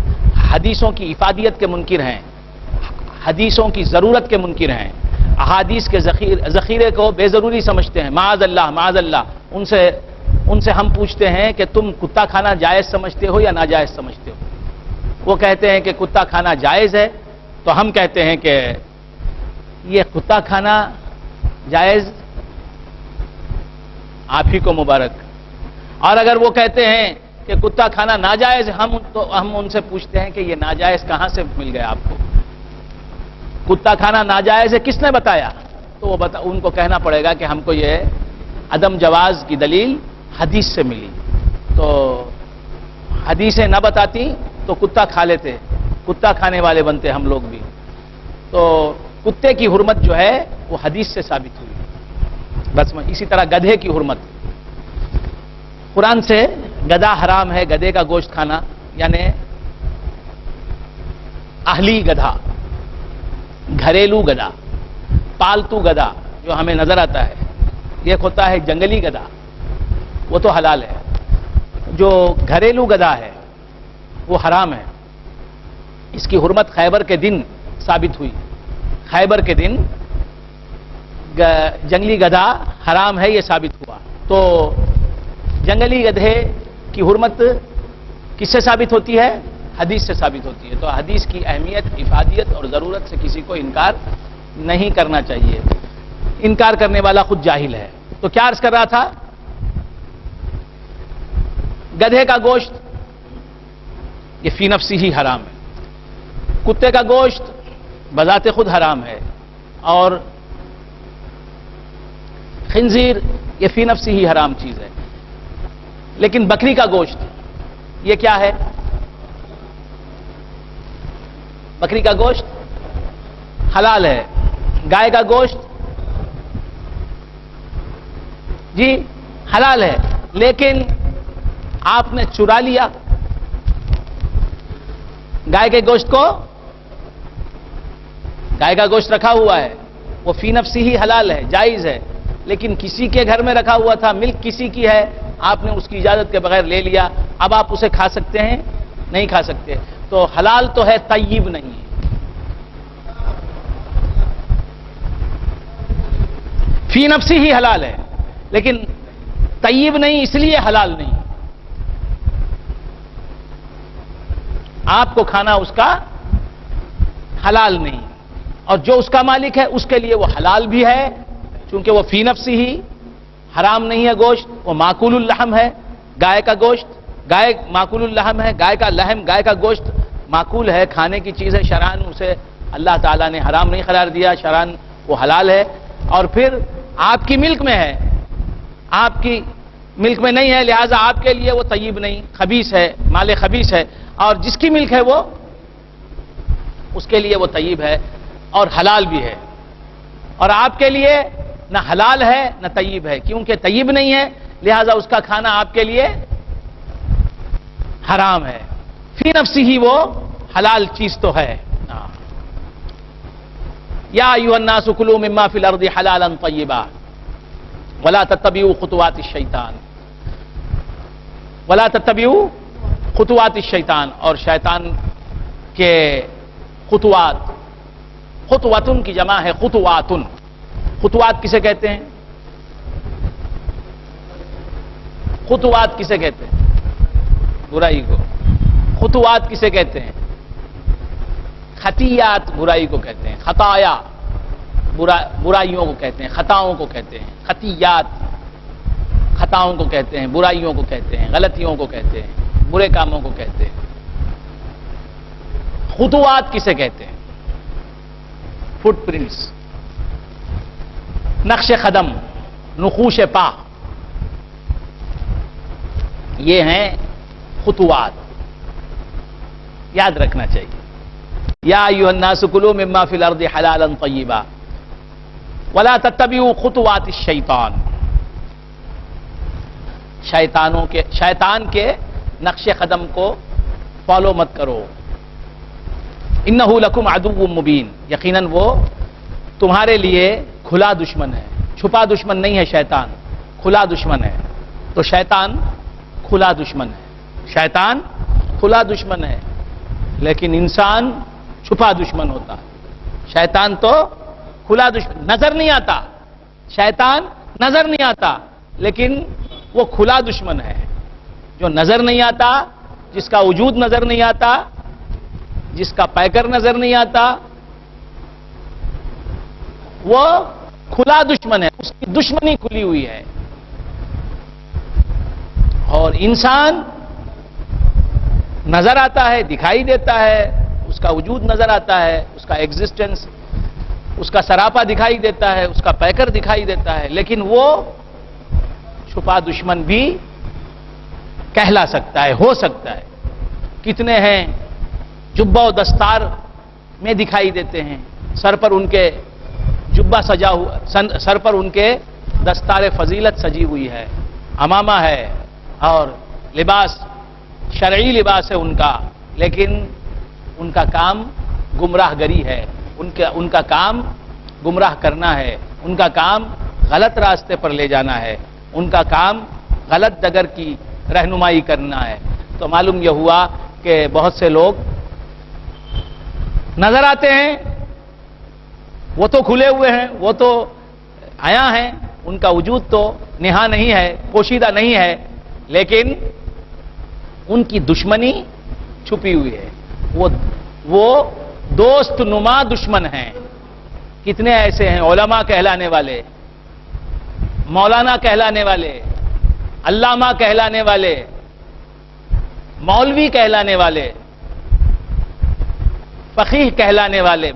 حدیثوں کی افادیت کے منکر ہیں، حدیثوں کی ضرورت کے منکر ہیں، احادیث کے ذخیرے کو بے ضروری سمجھتے ہیں، معاذ اللہ معاذ اللہ، ان سے ہم پوچھتے ہیں کہ تم کتا کھانا جائز سمجھتے ہو یا ناجائز سمجھتے ہو؟ وہ کہتے ہیں کہ کتا کھانا جائز ہے. تو ہم کہتے ہیں کہ یہ کتا کھانا جائز آپ ہی کو مبارک. اور اگر وہ کہتے ہیں کہ کتا کھانا ناجائز، ہم ان سے پوچھتے ہیں کہ یہ ناجائز کہاں سے مل گیا آپ کو؟ کتا کھانا ناجائز ہے کس نے بتایا؟ تو وہ ان کو کہنا پڑے گا کہ ہم کو یہ عدم جواز کی دلیل حدیث سے ملی. تو حدیثیں نہ بتاتی تو کتا کھا لیتے، کتا کھانے والے بنتے ہم لوگ بھی. تو کتے کی حرمت جو ہے وہ حدیث سے ثابت ہوئی. بس اسی طرح گدھے کی حرمت قرآن سے، گدھا حرام ہے، گدھے کا گوشت کھانا، یعنی اہلی گدھا، گھریلو گدھا، پالتو گدھا جو ہمیں نظر آتا ہے. ایک ہوتا ہے جنگلی گدھا، وہ تو حلال ہے. جو گھریلو گدھا ہے وہ حرام ہے. اس کی حرمت خیبر کے دن ثابت ہوئی. خیبر کے دن جنگلی گدھا حرام ہے، یہ ثابت ہوا. تو جنگلی گدھے کی حرمت کس سے ثابت ہوتی ہے؟ حدیث سے ثابت ہوتی ہے. تو حدیث کی اہمیت، افادیت اور ضرورت سے کسی کو انکار نہیں کرنا چاہیے. انکار کرنے والا خود جاہل ہے. تو کیا عرض کر رہا تھا؟ گدھے کا گوشت یہ فی نفسی ہی حرام ہے. کتے کا گوشت بذات خود حرام ہے. اور خنزیر یہ فی نفسی ہی حرام چیز ہے. لیکن بکری کا گوشت یہ کیا ہے؟ بکری کا گوشت حلال ہے. گائے کا گوشت جی حلال ہے، لیکن آپ نے چرا لیا گائے کے گوشت کو. گائے کا گوشت رکھا ہوا ہے، وہ فی نفسی ہی حلال ہے، جائز ہے. لیکن کسی کے گھر میں رکھا ہوا تھا، ملک کسی کی ہے، آپ نے اس کی اجازت کے بغیر لے لیا. اب آپ اسے کھا سکتے ہیں؟ نہیں کھا سکتے. تو حلال تو ہے، طیب نہیں ہے۔ فی نفسی ہی حلال ہے، لیکن طیب نہیں، اس لیے حلال نہیں۔ آپ کو کھانا اس کا حلال نہیں، اور جو اس کا مالک ہے اس کے لیے وہ حلال بھی ہے، چونکہ وہ فی نفسی ہی حرام نہیں ہے گوشت، وہ معقول اللحم ہے، گائے کا گوشت، گائے معقول اللحم ہے، گائے کا لحم، گائے کا گوشت معقول ہے، کھانے کی چیز ہے، شرعاً اسے اللہ تعالیٰ نے حرام نہیں قرار دیا، شرعاً وہ حلال ہے۔ اور پھر آپ کی ملک میں ہے، آپ کی ملک میں نہیں ہے، لہذا آپ کے لیے وہ طیب نہیں، خبیث ہے، مال خبیث ہے، اور جس کی ملک ہے وہ اس کے لیے وہ طیب ہے اور حلال بھی ہے، اور آپ کے لیے نہ حلال ہے نہ طیب ہے، کیونکہ طیب نہیں ہے، لہذا اس کا کھانا آپ کے لیے حرام ہے۔ فی نفسی ہی وہ حلال چیز تو ہے۔ یا ایھا الناس کلوا مما فی الارض حلالا طیبا ولا تتبعوا خطوات الشیطان، ولا تتبعوا خطوات الشیطان، اور شیطان کے خطوات، خطواتن کی جمع ہے خطواتن۔ خطوات کسے کہتے ہیں؟ خطوات کسے کہتے ہیں؟ برائی کو۔ خطوات کسے کہتے ہیں؟ خطیات برائی کو کہتے ہیں، خطایا برائیوں کو کہتے ہیں، خطاؤں کو کہتے ہیں، خطیات خطاؤں کو کہتے ہیں، برائیوں کو کہتے ہیں، غلطیوں کو کہتے ہیں، برے کاموں کو کہتے ہیں۔ خطوات کسے کہتے ہیں؟ فٹ پرنٹس، نقش قدم، نقوش پا، یہ ہیں خطوات، یاد رکھنا چاہیے۔ یا ایھا الناس کلوا مما فی الارض حلالا طیبا ولا تتبعوا خطوات الشیطان، شیطان کے نقش قدم کو فالو مت کرو۔ انہ لکم عدو مبین، یقیناً وہ تمہارے لیے کھلا دشمن ہے، چھپا دشمن نہیں ہے شیطان، کھلا دشمن ہے۔ تو شیطان کھلا دشمن ہے، شیطان کھلا دشمن ہے، لیکن انسان چھپا دشمن ہوتا ہے۔ شیطان تو کھلا دشمن نظر نہیں آتا، شیطان نظر نہیں آتا، لیکن وہ کھلا دشمن ہے، جو نظر نہیں آتا، جس کا وجود نظر نہیں آتا، جس کا پیکر نظر نہیں آتا، وہ کھلا دشمن ہے، اس کی دشمنی کھلی ہوئی ہے۔ اور انسان نظر آتا ہے، دکھائی دیتا ہے، اس کا وجود نظر آتا ہے، اس کا ایگزسٹنس، اس کا سراپا دکھائی دیتا ہے، اس کا پیکر دکھائی دیتا ہے، لیکن وہ چھپا دشمن بھی کہلا سکتا ہے، ہو سکتا ہے۔ کتنے ہیں جبہ و دستار میں دکھائی دیتے ہیں، سر پر ان کے جبہ سجا ہوا، سر پر ان کے دستار فضیلت سجی ہوئی ہے، عمامہ ہے، اور لباس شرعی لباس ہے ان کا، لیکن ان کا کام گمراہ گری ہے، ان کا کام گمراہ کرنا ہے، ان کا کام غلط راستے پر لے جانا ہے، ان کا کام غلط ڈگر کی رہنمائی کرنا ہے۔ تو معلوم یہ ہوا کہ بہت سے لوگ نظر آتے ہیں، وہ تو کھلے ہوئے ہیں، وہ تو آیا ہیں، ان کا وجود تو نہا نہیں ہے، پوشیدہ نہیں ہے، لیکن ان کی دشمنی چھپی ہوئی ہے، وہ دوست نما دشمن ہیں۔ کتنے ایسے ہیں علماء کہلانے والے، مولانا کہلانے والے، علامہ کہلانے والے، مولوی کہلانے والے، فقیہ کہلانے والے،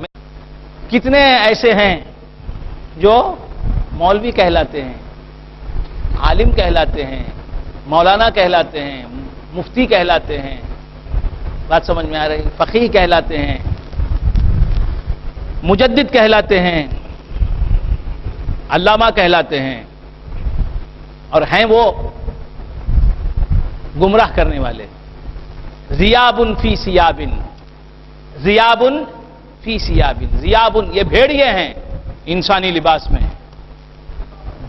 کتنے ایسے ہیں جو مولوی کہلاتے ہیں، عالم کہلاتے ہیں، مولانا کہلاتے ہیں، مفتی کہلاتے ہیں، بات سمجھ میں آ رہی، فقیہ کہلاتے ہیں، مجدد کہلاتے ہیں، علامہ کہلاتے ہیں، اور ہیں وہ گمراہ کرنے والے۔ ذیابن فی سیابن، ذیابن فی سیابن، ذیابن یہ بھیڑیے ہیں انسانی لباس میں،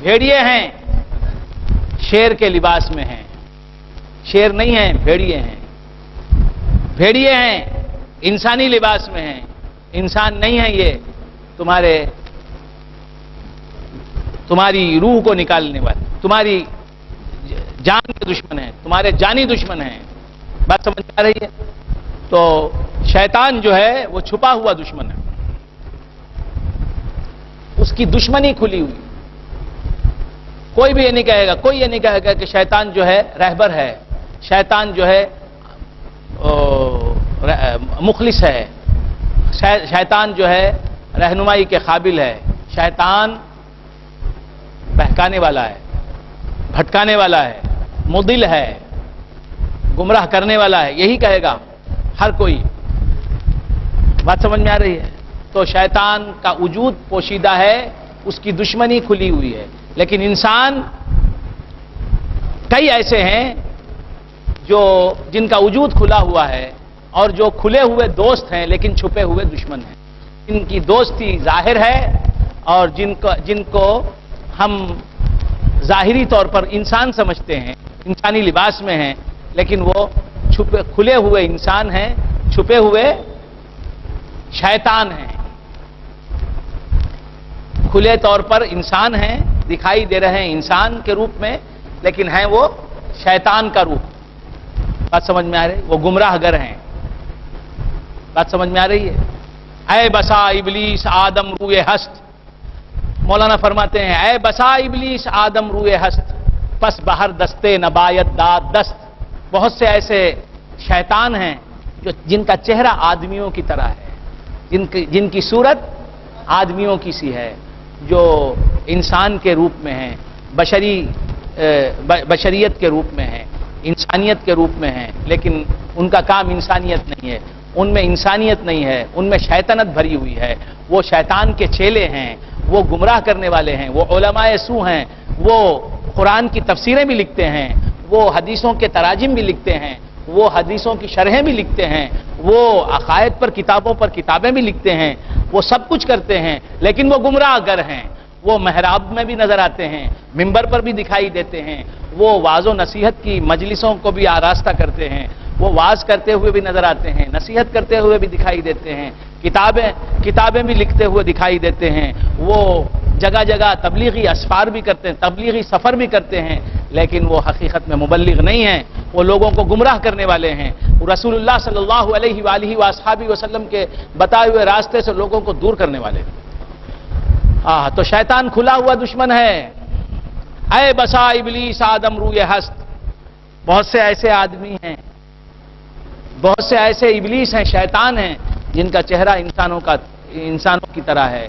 بھیڑیے ہیں شیر کے لباس میں ہیں، شیر نہیں ہیں، بھیڑیے ہیں، بھیڑیے ہیں انسانی لباس میں ہیں، انسان نہیں ہے یہ، تمہاری روح کو نکالنے والے، تمہاری جان کے دشمن ہیں، تمہارے جانی دشمن ہیں. بات سمجھ آ رہی ہے؟ تو شیطان جو ہے وہ چھپا ہوا دشمن ہے، اس کی دشمنی کھلی ہوئی. کوئی بھی یہ نہیں کہے گا، کوئی یہ نہیں کہے گا کہ شیطان جو ہے رہبر ہے، شیطان جو ہے مخلص ہے، شیطان جو ہے رہنمائی کے قابل ہے. شیطان بہکانے والا ہے، بھٹکانے والا ہے، مضل ہے، گمراہ کرنے والا ہے، یہی کہے گا ہر کوئی. بات سمجھ میں آ رہی ہے؟ تو شیطان کا وجود پوشیدہ ہے، اس کی دشمنی کھلی ہوئی ہے. لیکن انسان کئی ایسے ہیں جن کا وجود کھلا ہوا ہے، اور جو کھلے ہوئے دوست ہیں لیکن چھپے ہوئے دشمن ہیں. ان کی دوستی ظاہر ہے، اور جن کو ہم ظاہری طور پر انسان سمجھتے ہیں، انسانی لباس میں ہیں، لیکن وہ کھلے ہوئے انسان ہیں، چھپے ہوئے شیطان ہیں. کھلے طور پر انسان ہیں، دکھائی دے رہے ہیں انسان کے روپ میں، لیکن ہیں وہ شیطان کا روپ. بات سمجھ میں آ رہی ہے؟ وہ گمراہ گر ہیں. بات سمجھ میں آ رہی ہے؟ اے بسا ابلیس آدم روئے ہست، مولانا فرماتے ہیں اے بسا ابلیس آدم روئے ہست، پس بہر دستے نبایت داد دست. بہت سے ایسے شیطان ہیں جن کا چہرہ آدمیوں کی طرح ہے، جن کی صورت آدمیوں کی سی ہے، جو انسان کے روپ میں ہیں، بشریت کے روپ میں ہیں، انسانیت کے روپ میں ہیں، لیکن ان کا کام انسانیت نہیں ہے، ان میں انسانیت نہیں ہے، ان میں شیطنت بھری ہوئی ہے. وہ شیطان کے چیلے ہیں، وہ گمراہ کرنے والے ہیں، وہ علماء سو ہیں، وہ قرآن کی تفسیریں بھی لکھتے ہیں، وہ حدیثوں کے تراجم بھی لکھتے ہیں، وہ حدیثوں کی شرحیں بھی لکھتے ہیں، وہ عقائد پر کتابوں پر کتابیں بھی لکھتے ہیں، وہ سب کچھ کرتے ہیں، لیکن وہ گمراہ گر ہیں. وہ محراب میں بھی نظر آتے ہیں، منبر پر بھی دکھائی دیتے ہیں، وہ واعظ و نصیحت کی مجلسوں کو بھی آراستہ کرتے ہیں، وہ واعظ کرتے ہوئے بھی نظر آتے ہیں، نصیحت کرتے ہوئے بھی دکھائی دیتے ہیں، کتابیں بھی لکھتے ہوئے دکھائی دیتے ہیں، وہ جگہ جگہ تبلیغی اسفار بھی کرتے ہیں، تبلیغی سفر بھی کرتے ہیں، لیکن وہ حقیقت میں مبلغ نہیں ہیں، وہ لوگوں کو گمراہ کرنے والے ہیں. رسول اللہ صلی اللہ علیہ وآلہ وآصحابہ وسلم کے بتائے ہوئے راستے سے لوگوں کو دور کرنے والے ہیں. تو شیطان کھلا ہوا دشمن ہے. اے بسا ابلیس آدم روئے ہست. بہت سے ایسے آدمی ہیں، بہت سے ایسے ابلیس ہیں، شیطان ہیں، جن کا چہرہ انسانوں کی طرح ہے.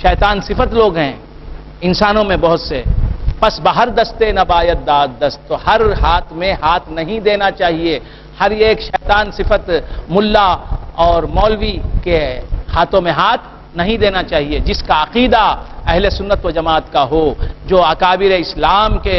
شیطان صفت لوگ ہیں انسانوں میں بہت سے. پس بہر دستے نبایت داد دست، تو ہر ہاتھ میں ہاتھ نہیں دینا چاہیے. ہر ایک شیطان صفت ملا اور مولوی کے ہاتھوں میں ہاتھ نہیں دینا چاہیے. جس کا عقیدہ اہل سنت و جماعت کا ہو، جو اکابر اسلام کے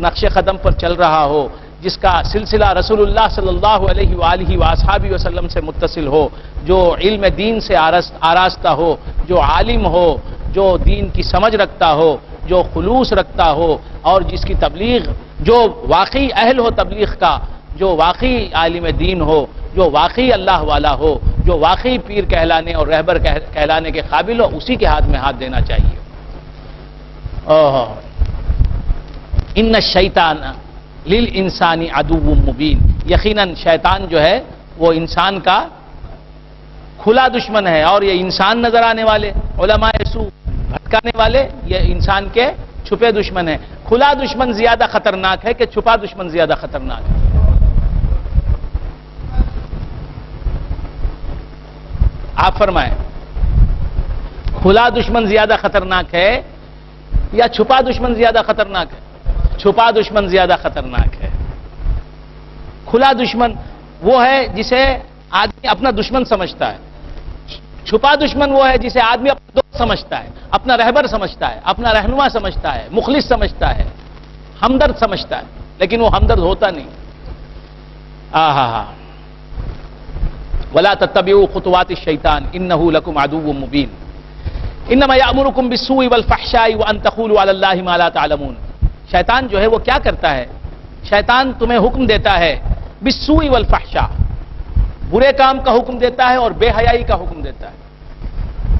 نقش قدم پر چل رہا ہو، جس کا سلسلہ رسول اللہ صلی اللہ علیہ وآلہ وآصحابہ وسلم سے متصل ہو، جو علم دین سے آراستہ ہو، جو عالم ہو، جو دین کی سمجھ رکھتا ہو، جو خلوص رکھتا ہو، اور جس کی تبلیغ، جو واقعی اہل ہو تبلیغ کا، جو واقعی عالم دین ہو، جو واقعی اللہ والا ہو، جو واقعی پیر کہلانے اور رہبر کہلانے کے قابل ہو، اسی کے ہاتھ میں ہاتھ دینا چاہیے. ان الشیطان للانسانی عدو مبین. یقیناً شیطان جو ہے وہ انسان کا کھلا دشمن ہے، اور یہ انسان نظر آنے والے علماء سو بھٹکانے والے یہ انسان کے چھپے دشمن ہیں. کھلا دشمن زیادہ خطرناک ہے کہ چھپا دشمن زیادہ خطرناک ہے؟ آپ فرمائیں، کھلا دشمن زیادہ خطرناک ہے یا چھپا دشمن زیادہ خطرناک ہے؟ چھپا دشمن زیادہ خطرناک ہے. کھلا دشمن وہ ہے جسے آدمی اپنا دشمن سمجھتا ہے. چھپا دشمن وہ ہے جسے آدمی اپنا دوست سمجھتا ہے، اپنا رہبر سمجھتا ہے، اپنا رہنما سمجھتا ہے، مخلص سمجھتا ہے، ہمدرد سمجھتا ہے، لیکن وہ ہمدرد ہوتا نہیں. وَلَا تَتَّبِعُوا خُطُوَاتِ الشَّيْطَانِ إِنَّهُ لَكُمْ عَدُوٌّ مُّبِينٌ إِنَّمَا يَأْمُرُكُم بِالسُّوءِ وَالْفَحْشَاءِ وَأَن تَقُولُوا عَلَى اللَّهِ مَا لَا تَعْلَمُونَ. شیطان جو ہے وہ کیا کرتا ہے؟ شیطان تمہیں حکم دیتا ہے بالسوء والفحشاء، برے کام کا حکم دیتا ہے اور بے حیائی کا حکم دیتا ہے۔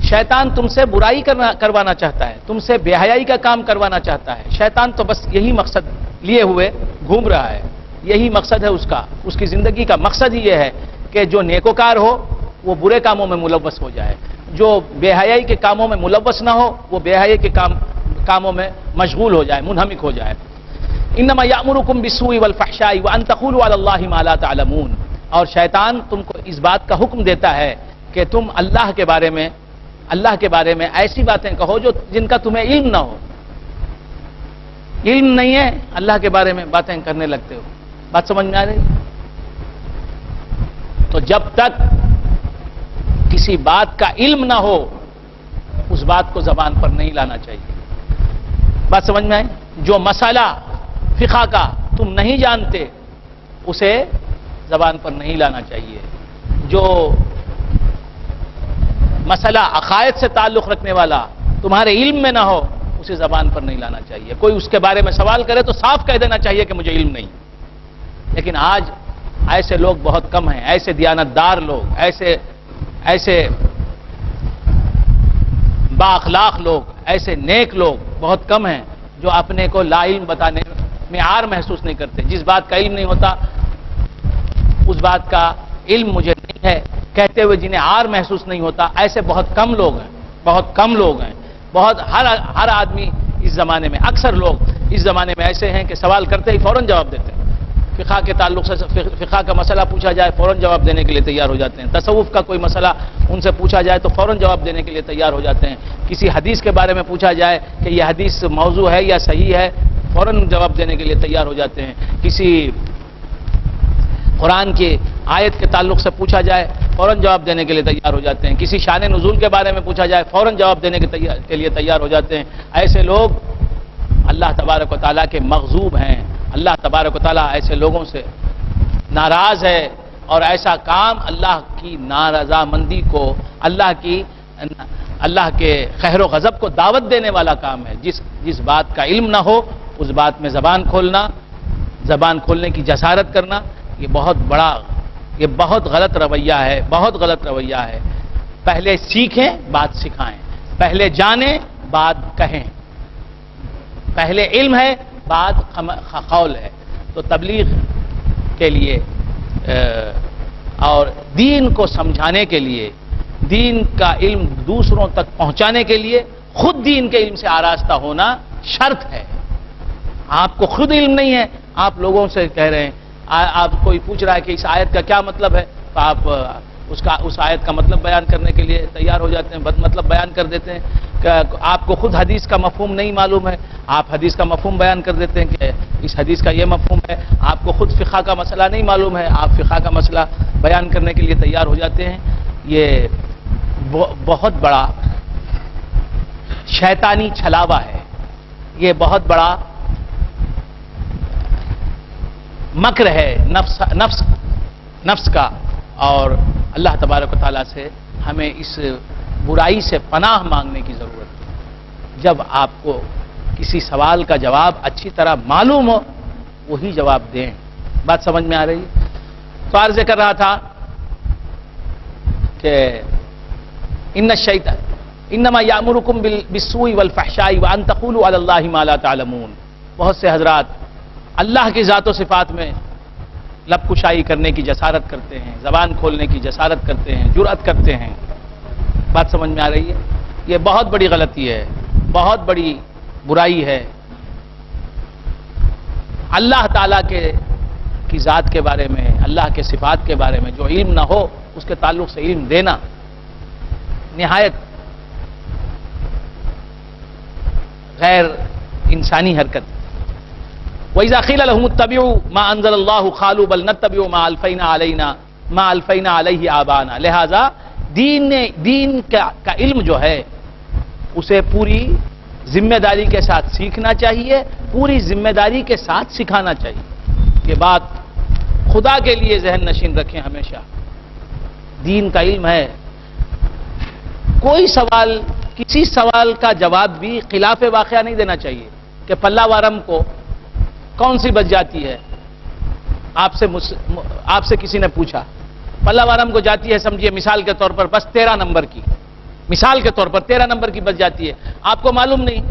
شیطان تم سے برائی کروانا چاہتا ہے، تم سے بے حیائی کا کام کروانا چاہتا ہے۔ شیطان تو بس یہی مقصد لیے ہوئے گھوم رہا ہے، یہی مقصد ہے اس کا، اس کی زندگی کا مقصد ہی یہ ہے کہ جو نیکوکار ہو وہ برے کاموں میں ملوث ہو جائے، جو بے حیائی کے کاموں میں ملوث نہ ہو وہ بے حیائی کے کاموں میں مشغول ہو جائے، منہمک ہو جائے۔ انما یامرکم بالسوء والفحشاء وان تقولوا علی اللہ ما لا تعلمون، اور شیطان تم کو اس بات کا حکم دیتا ہے کہ تم اللہ کے بارے میں ایسی باتیں کہو جن کا تمہیں علم نہ ہو۔ علم نہیں ہے، اللہ کے بارے میں باتیں کرنے لگتے ہو۔ بات سمجھ میں آ رہی؟ تو جب تک کسی بات کا علم نہ ہو اس بات کو زبان پر نہیں لانا چاہیے۔ بات سمجھ میں آئی؟ جو مسئلہ فقہ کا تم نہیں جانتے اسے زبان پر نہیں لانا چاہیے۔ جو مسئلہ عقائد سے تعلق رکھنے والا تمہارے علم میں نہ ہو اسے زبان پر نہیں لانا چاہیے۔ کوئی اس کے بارے میں سوال کرے تو صاف کہہ دینا چاہیے کہ مجھے علم نہیں۔ لیکن آج ایسے لوگ بہت کم ہیں، ایسے دیانتدار لوگ، ایسے با اخلاق لوگ، ایسے نیک لوگ بہت کم ہیں جو اپنے کو لا علم بتانے میں عار محسوس نہیں کرتے۔ جس بات کا علم نہیں ہوتا اس بات کا علم مجھے نہیں ہے کہتے ہوئے جنہیں عار محسوس نہیں ہوتا، ایسے بہت کم لوگ ہیں، بہت کم لوگ ہیں۔ ہر آدمی اس زمانے میں، اکثر لوگ اس زمانے میں ایسے ہیں کہ سوال کرتے ہی فوراً جواب دیتے ہیں۔ فقہ کے تعلق سے فقہ کا مسئلہ پوچھا جائے فوراً جواب دینے کے لیے تیار ہو جاتے ہیں۔ تصوف کا کوئی مسئلہ ان سے پوچھا جائے تو فوراً جواب دینے کے لیے تیار ہو جاتے ہیں۔ کسی حدیث کے بارے میں پوچھا جائے کہ یہ حدیث موضوع ہے یا صحیح ہے، فوراً جواب دینے کے لیے تیار ہو جاتے ہیں۔ کسی قرآن کی آیت کے تعلق سے پوچھا جائے فوراً جواب دینے کے لیے تیار ہو جاتے ہیں۔ کسی شان نزول کے بارے میں پوچھا جائے فوراً جواب دینے کے لیے تیار ہو جاتے ہیں۔ ایسے لوگ اللہ تبارک و تعالیٰ کے مغضوب ہیں۔ اللہ تبارک و تعالیٰ ایسے لوگوں سے ناراض ہے، اور ایسا کام اللہ کی نارضامندی کو، اللہ کے قہر و غضب کو دعوت دینے والا کام ہے۔ جس بات کا علم نہ ہو اس بات میں زبان کھولنے کی جسارت کرنا، یہ بہت غلط رویہ ہے، بہت غلط رویہ ہے۔ پہلے سیکھیں بات سکھائیں، پہلے جانیں بات کہیں، پہلے علم ہے بات قول ہے۔ تو تبلیغ کے لیے اور دین کو سمجھانے کے لیے، دین کا علم دوسروں تک پہنچانے کے لیے خود دین کے علم سے آراستہ ہونا شرط ہے۔ آپ کو خود علم نہیں ہے، آپ لوگوں سے کہہ رہے ہیں، آپ کوئی پوچھ رہا ہے کہ اس آیت کا کیا مطلب ہے، تو آپ اس آیت کا مطلب بیان کرنے کے لیے تیار ہو جاتے ہیں، بد مطلب بیان کر دیتے ہیں۔ کہ آپ کو خود حدیث کا مفہوم نہیں معلوم ہے، آپ حدیث کا مفہوم بیان کر دیتے ہیں کہ اس حدیث کا یہ مفہوم ہے۔ آپ کو خود فقہ کا مسئلہ نہیں معلوم ہے، آپ فقہ کا مسئلہ بیان کرنے کے لیے تیار ہو جاتے ہیں۔ یہ بہت بڑا شیطانی چھلاوا ہے، یہ بہت بڑا مکر ہے نفس کا، اور اللہ تبارک و تعالیٰ سے ہمیں اس برائی سے پناہ مانگنے کی ضرورت ہے۔ جب آپ کو کسی سوال کا جواب اچھی طرح معلوم ہو وہی جواب دیں۔ بات سمجھ میں آ رہی ہے؟ تو عرض کر رہا تھا کہ انما یامرکم بالسوء والفحشاء وان تقولوا علی اللہ ما لا تعلمون۔ بہت سے حضرات اللہ کی ذات و صفات میں لب کشائی کرنے کی جسارت کرتے ہیں، زبان کھولنے کی جسارت کرتے ہیں، جرأت کرتے ہیں۔ بات سمجھ میں آ رہی ہے؟ یہ بہت بڑی غلطی ہے، بہت بڑی برائی ہے۔ اللہ تعالیٰ کی ذات کے بارے میں، اللہ کے صفات کے بارے میں جو علم نہ ہو اس کے تعلق سے علم دینا نہایت غیر انسانی حرکت۔ وَإِذَا قِيلَ لَهُمُ اتَّبِعُوا مَا أَنزَلَ اللَّهُ قَالُوا بَلْ نَتَّبِعُ مَا أَلْفَيْنَا عَلَيْهِ آبَانَا۔ لہذا دین کا علم جو ہے اسے پوری ذمہ داری کے ساتھ سیکھنا چاہیے، پوری ذمہ داری کے ساتھ سکھانا چاہیے۔ یہ بات خدا کے لیے ذہن نشین رکھیں ہمیشہ۔ دین کا علم ہے، کوئی سوال، کسی سوال کا جواب بھی خلاف واقعہ نہیں دینا چاہیے کہ پلہ وارم کو کون سی بچ جاتی ہے، آپ سے کسی نے پوچھا پلاوارم کو جاتی ہے سمجھیے مثال کے طور پر بس 13 نمبر کی، مثال کے طور پر 13 نمبر کی بس جاتی ہے، آپ کو معلوم نہیں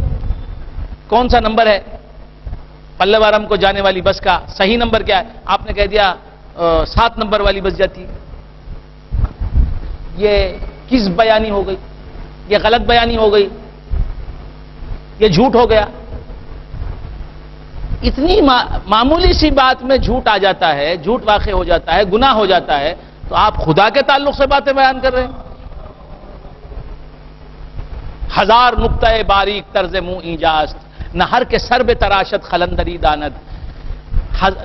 کون سا نمبر ہے پلاوارم کو جانے والی بس کا، صحیح نمبر کیا ہے، آپ نے کہہ دیا 7 نمبر والی بس جاتی ہے. یہ کس بیانی ہو گئی؟ یہ غلط بیانی ہو گئی، یہ جھوٹ ہو گیا. اتنی معمولی سی بات میں جھوٹ آ جاتا ہے، جھوٹ واقع ہو جاتا ہے، گناہ ہو جاتا ہے، تو آپ خدا کے تعلق سے باتیں بیان کر رہے ہیں. ہزار نقطہ باریک طرز منہ ایجاست، نہر کے سر بے تراشت خلندری داند،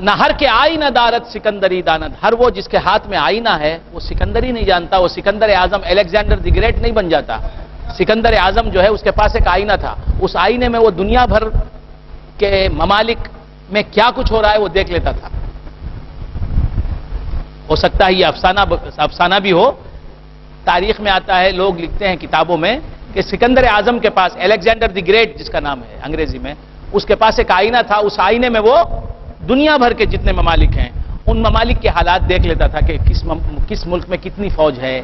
نہر کے آئینہ دارت سکندری داند. ہر وہ جس کے ہاتھ میں آئینہ ہے وہ سکندری نہیں جانتا، وہ سکندر اعظم الیگزینڈر دی گریٹ نہیں بن جاتا. سکندر اعظم جو ہے اس کے پاس ایک آئینہ تھا، اس آئینے میں وہ دنیا بھر کے ممالک میں کیا کچھ ہو رہا ہے وہ دیکھ لیتا تھا. ہو سکتا ہے یہ افسانہ بھی ہو، تاریخ میں آتا ہے، لوگ لکھتے ہیں کتابوں میں کہ سکندر اعظم کے پاس، الیگزینڈر دی گریٹ جس کا نام ہے انگریزی میں، اس کے پاس ایک آئینہ تھا، اس آئینے میں وہ دنیا بھر کے جتنے ممالک ہیں ان ممالک کے حالات دیکھ لیتا تھا کہ کس ملک میں کتنی فوج ہے،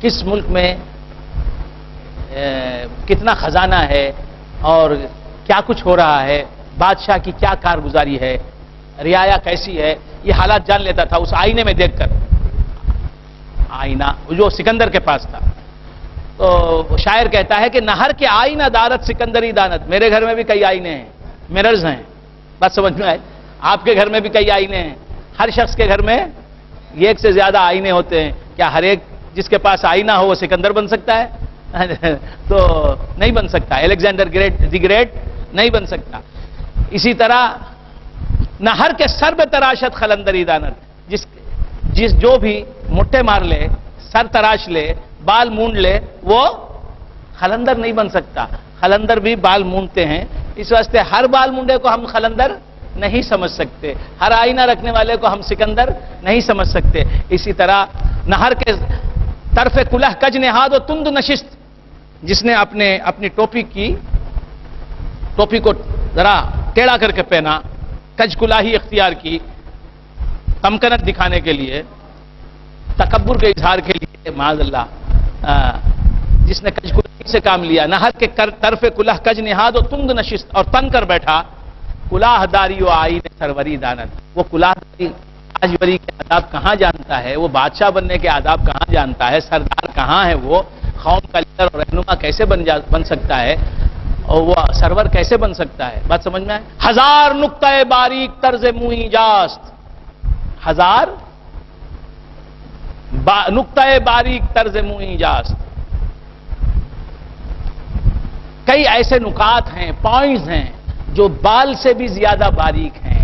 کس ملک میں کتنا خزانہ ہے اور کیا کچھ ہو رہا ہے، بادشاہ کی کیا کارگزاری ہے، رعایا کیسی ہے، یہ حالات جان لیتا تھا اس آئینے میں دیکھ کر. آئینہ جو سکندر کے پاس تھا. تو شاعر کہتا ہے کہ نہر کے آئینہ دارت سکندری دانت. میرے گھر میں بھی کئی آئینے ہیں، مررز ہیں، بات سمجھ میں آئے؟ آپ کے گھر میں بھی کئی آئینے ہیں. ہر شخص کے گھر میں ایک سے زیادہ آئینے ہوتے ہیں. کیا ہر ایک جس کے پاس آئینہ ہو وہ سکندر بن سکتا ہے؟ تو نہیں بن سکتا. الیگزینڈر دی گریٹ نہیں بن سکتا. اسی طرح نہر کے سر بے تراشت خلندری دانت، جو بھی مٹھے مار لے، سر تراش لے، بال مونڈ لے، وہ خلندر نہیں بن سکتا. خلندر بھی بال مونڈتے ہیں، اس واسطے ہر بال مونڈے کو ہم خلندر نہیں سمجھ سکتے، ہر آئینہ رکھنے والے کو ہم سکندر نہیں سمجھ سکتے. اسی طرح نہر کے طرف کلہ کج نہاد و تند نشست، جس نے اپنی ٹوپی کو ذرا ٹیڑھا کر کے پہنا، کج کلاہی اختیار کی تمکنت دکھانے کے لیے، تکبر کے اظہار کے لیے، معاذ اللہ، جس نے کج کلاہی سے کام لیا. نہر کے طرف کلہ کج نہاد و تند نشست، اور تن کر بیٹھا، کلاہ داری و آئین سروری دانت. وہ کلاہ داری تاجوری کے آداب کہاں جانتا ہے، وہ بادشاہ بننے کے آداب کہاں جانتا ہے، سردار کہاں ہے، وہ قوم کا لیڈر اور رہنما کیسے بن سکتا ہے، اور وہ سرور کیسے بن سکتا ہے. بات سمجھ میں آئے؟ ہزار نقطہ باریک طرز منہ ایجاست، ہزار نقطہ باریک طرز منہ ایجاست. کئی ایسے نکات ہیں، پوائنٹس ہیں جو بال سے بھی زیادہ باریک ہیں.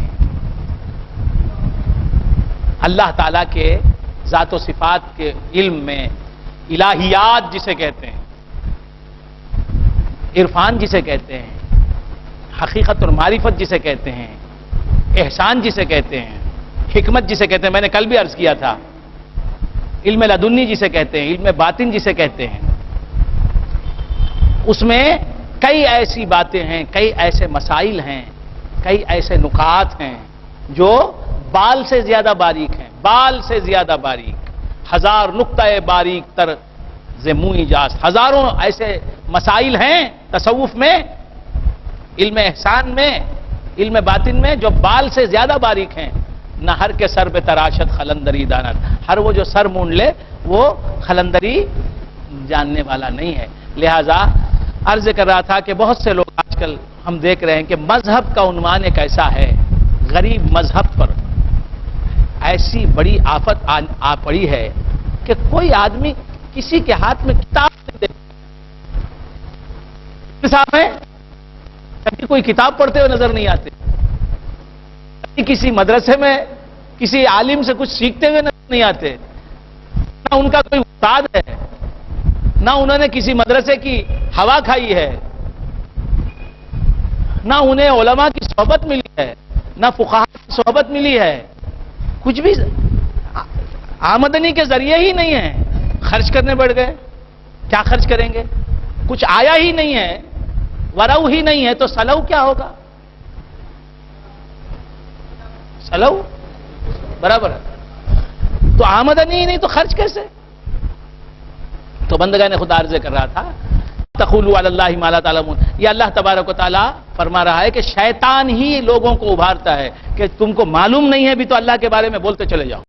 اللہ تعالیٰ کے ذات و صفات کے علم میں الہیات جسے کہتے ہیں، عرفان جسے کہتے ہیں، حقیقت اور معرفت جسے کہتے ہیں، احسان جسے کہتے ہیں، حکمت جسے کہتے ہیں، میں نے کل بھی عرض کیا تھا، علم لدنی جسے کہتے ہیں، علم باطن جسے کہتے ہیں، اس میں کئی ایسی باتیں ہیں، کئی ایسے مسائل ہیں، کئی ایسے نکات ہیں جو بال سے زیادہ باریک ہیں، بال سے زیادہ باریک. ہزار نقطہ باریک تر منہ ایجاز، ہزاروں ایسے مسائل ہیں تصوف میں، علم احسان میں، علم باطن میں، جو بال سے زیادہ باریک ہیں. نہر کے سر پہ تراشت خلندری دانت، ہر وہ جو سر مونڈ لے وہ خلندری جاننے والا نہیں ہے. لہذا عرض کر رہا تھا کہ بہت سے لوگ آج کل ہم دیکھ رہے ہیں کہ مذہب کا عنوان ایک ایسا ہے، غریب مذہب پر ایسی بڑی آفت آ پڑی ہے کہ کوئی آدمی کسی کے ہاتھ میں کتاب نہیں دیکھتا. صاحب ہے کبھی کوئی کتاب پڑھتے ہوئے نظر نہیں آتے، کسی مدرسے میں کسی عالم سے کچھ سیکھتے ہوئے نظر نہیں آتے، نہ ان کا کوئی استاد ہے، نہ انہوں نے کسی مدرسے کی ہوا کھائی ہے، نہ انہیں علماء کی صحبت ملی ہے، نہ فقہاء کی صحبت ملی ہے. کچھ بھی آمدنی کے ذریعے ہی نہیں ہے، خرچ کرنے بڑھ گئے. کیا خرچ کریں گے؟ کچھ آیا ہی نہیں ہے، ورع ہی نہیں ہے، تو سلو کیا ہوگا؟ سلو برابر ہے. تو آمدنی ہی نہیں تو خرچ کیسے؟ تو بندگان خدا عرض کر رہا تھا تقولوا علی اللہ ما لا تعلمون، یہ اللہ تبارک و تعالی فرما رہا ہے کہ شیطان ہی لوگوں کو ابھارتا ہے کہ تم کو معلوم نہیں ہے بھی تو اللہ کے بارے میں بولتے چلے جاؤ۔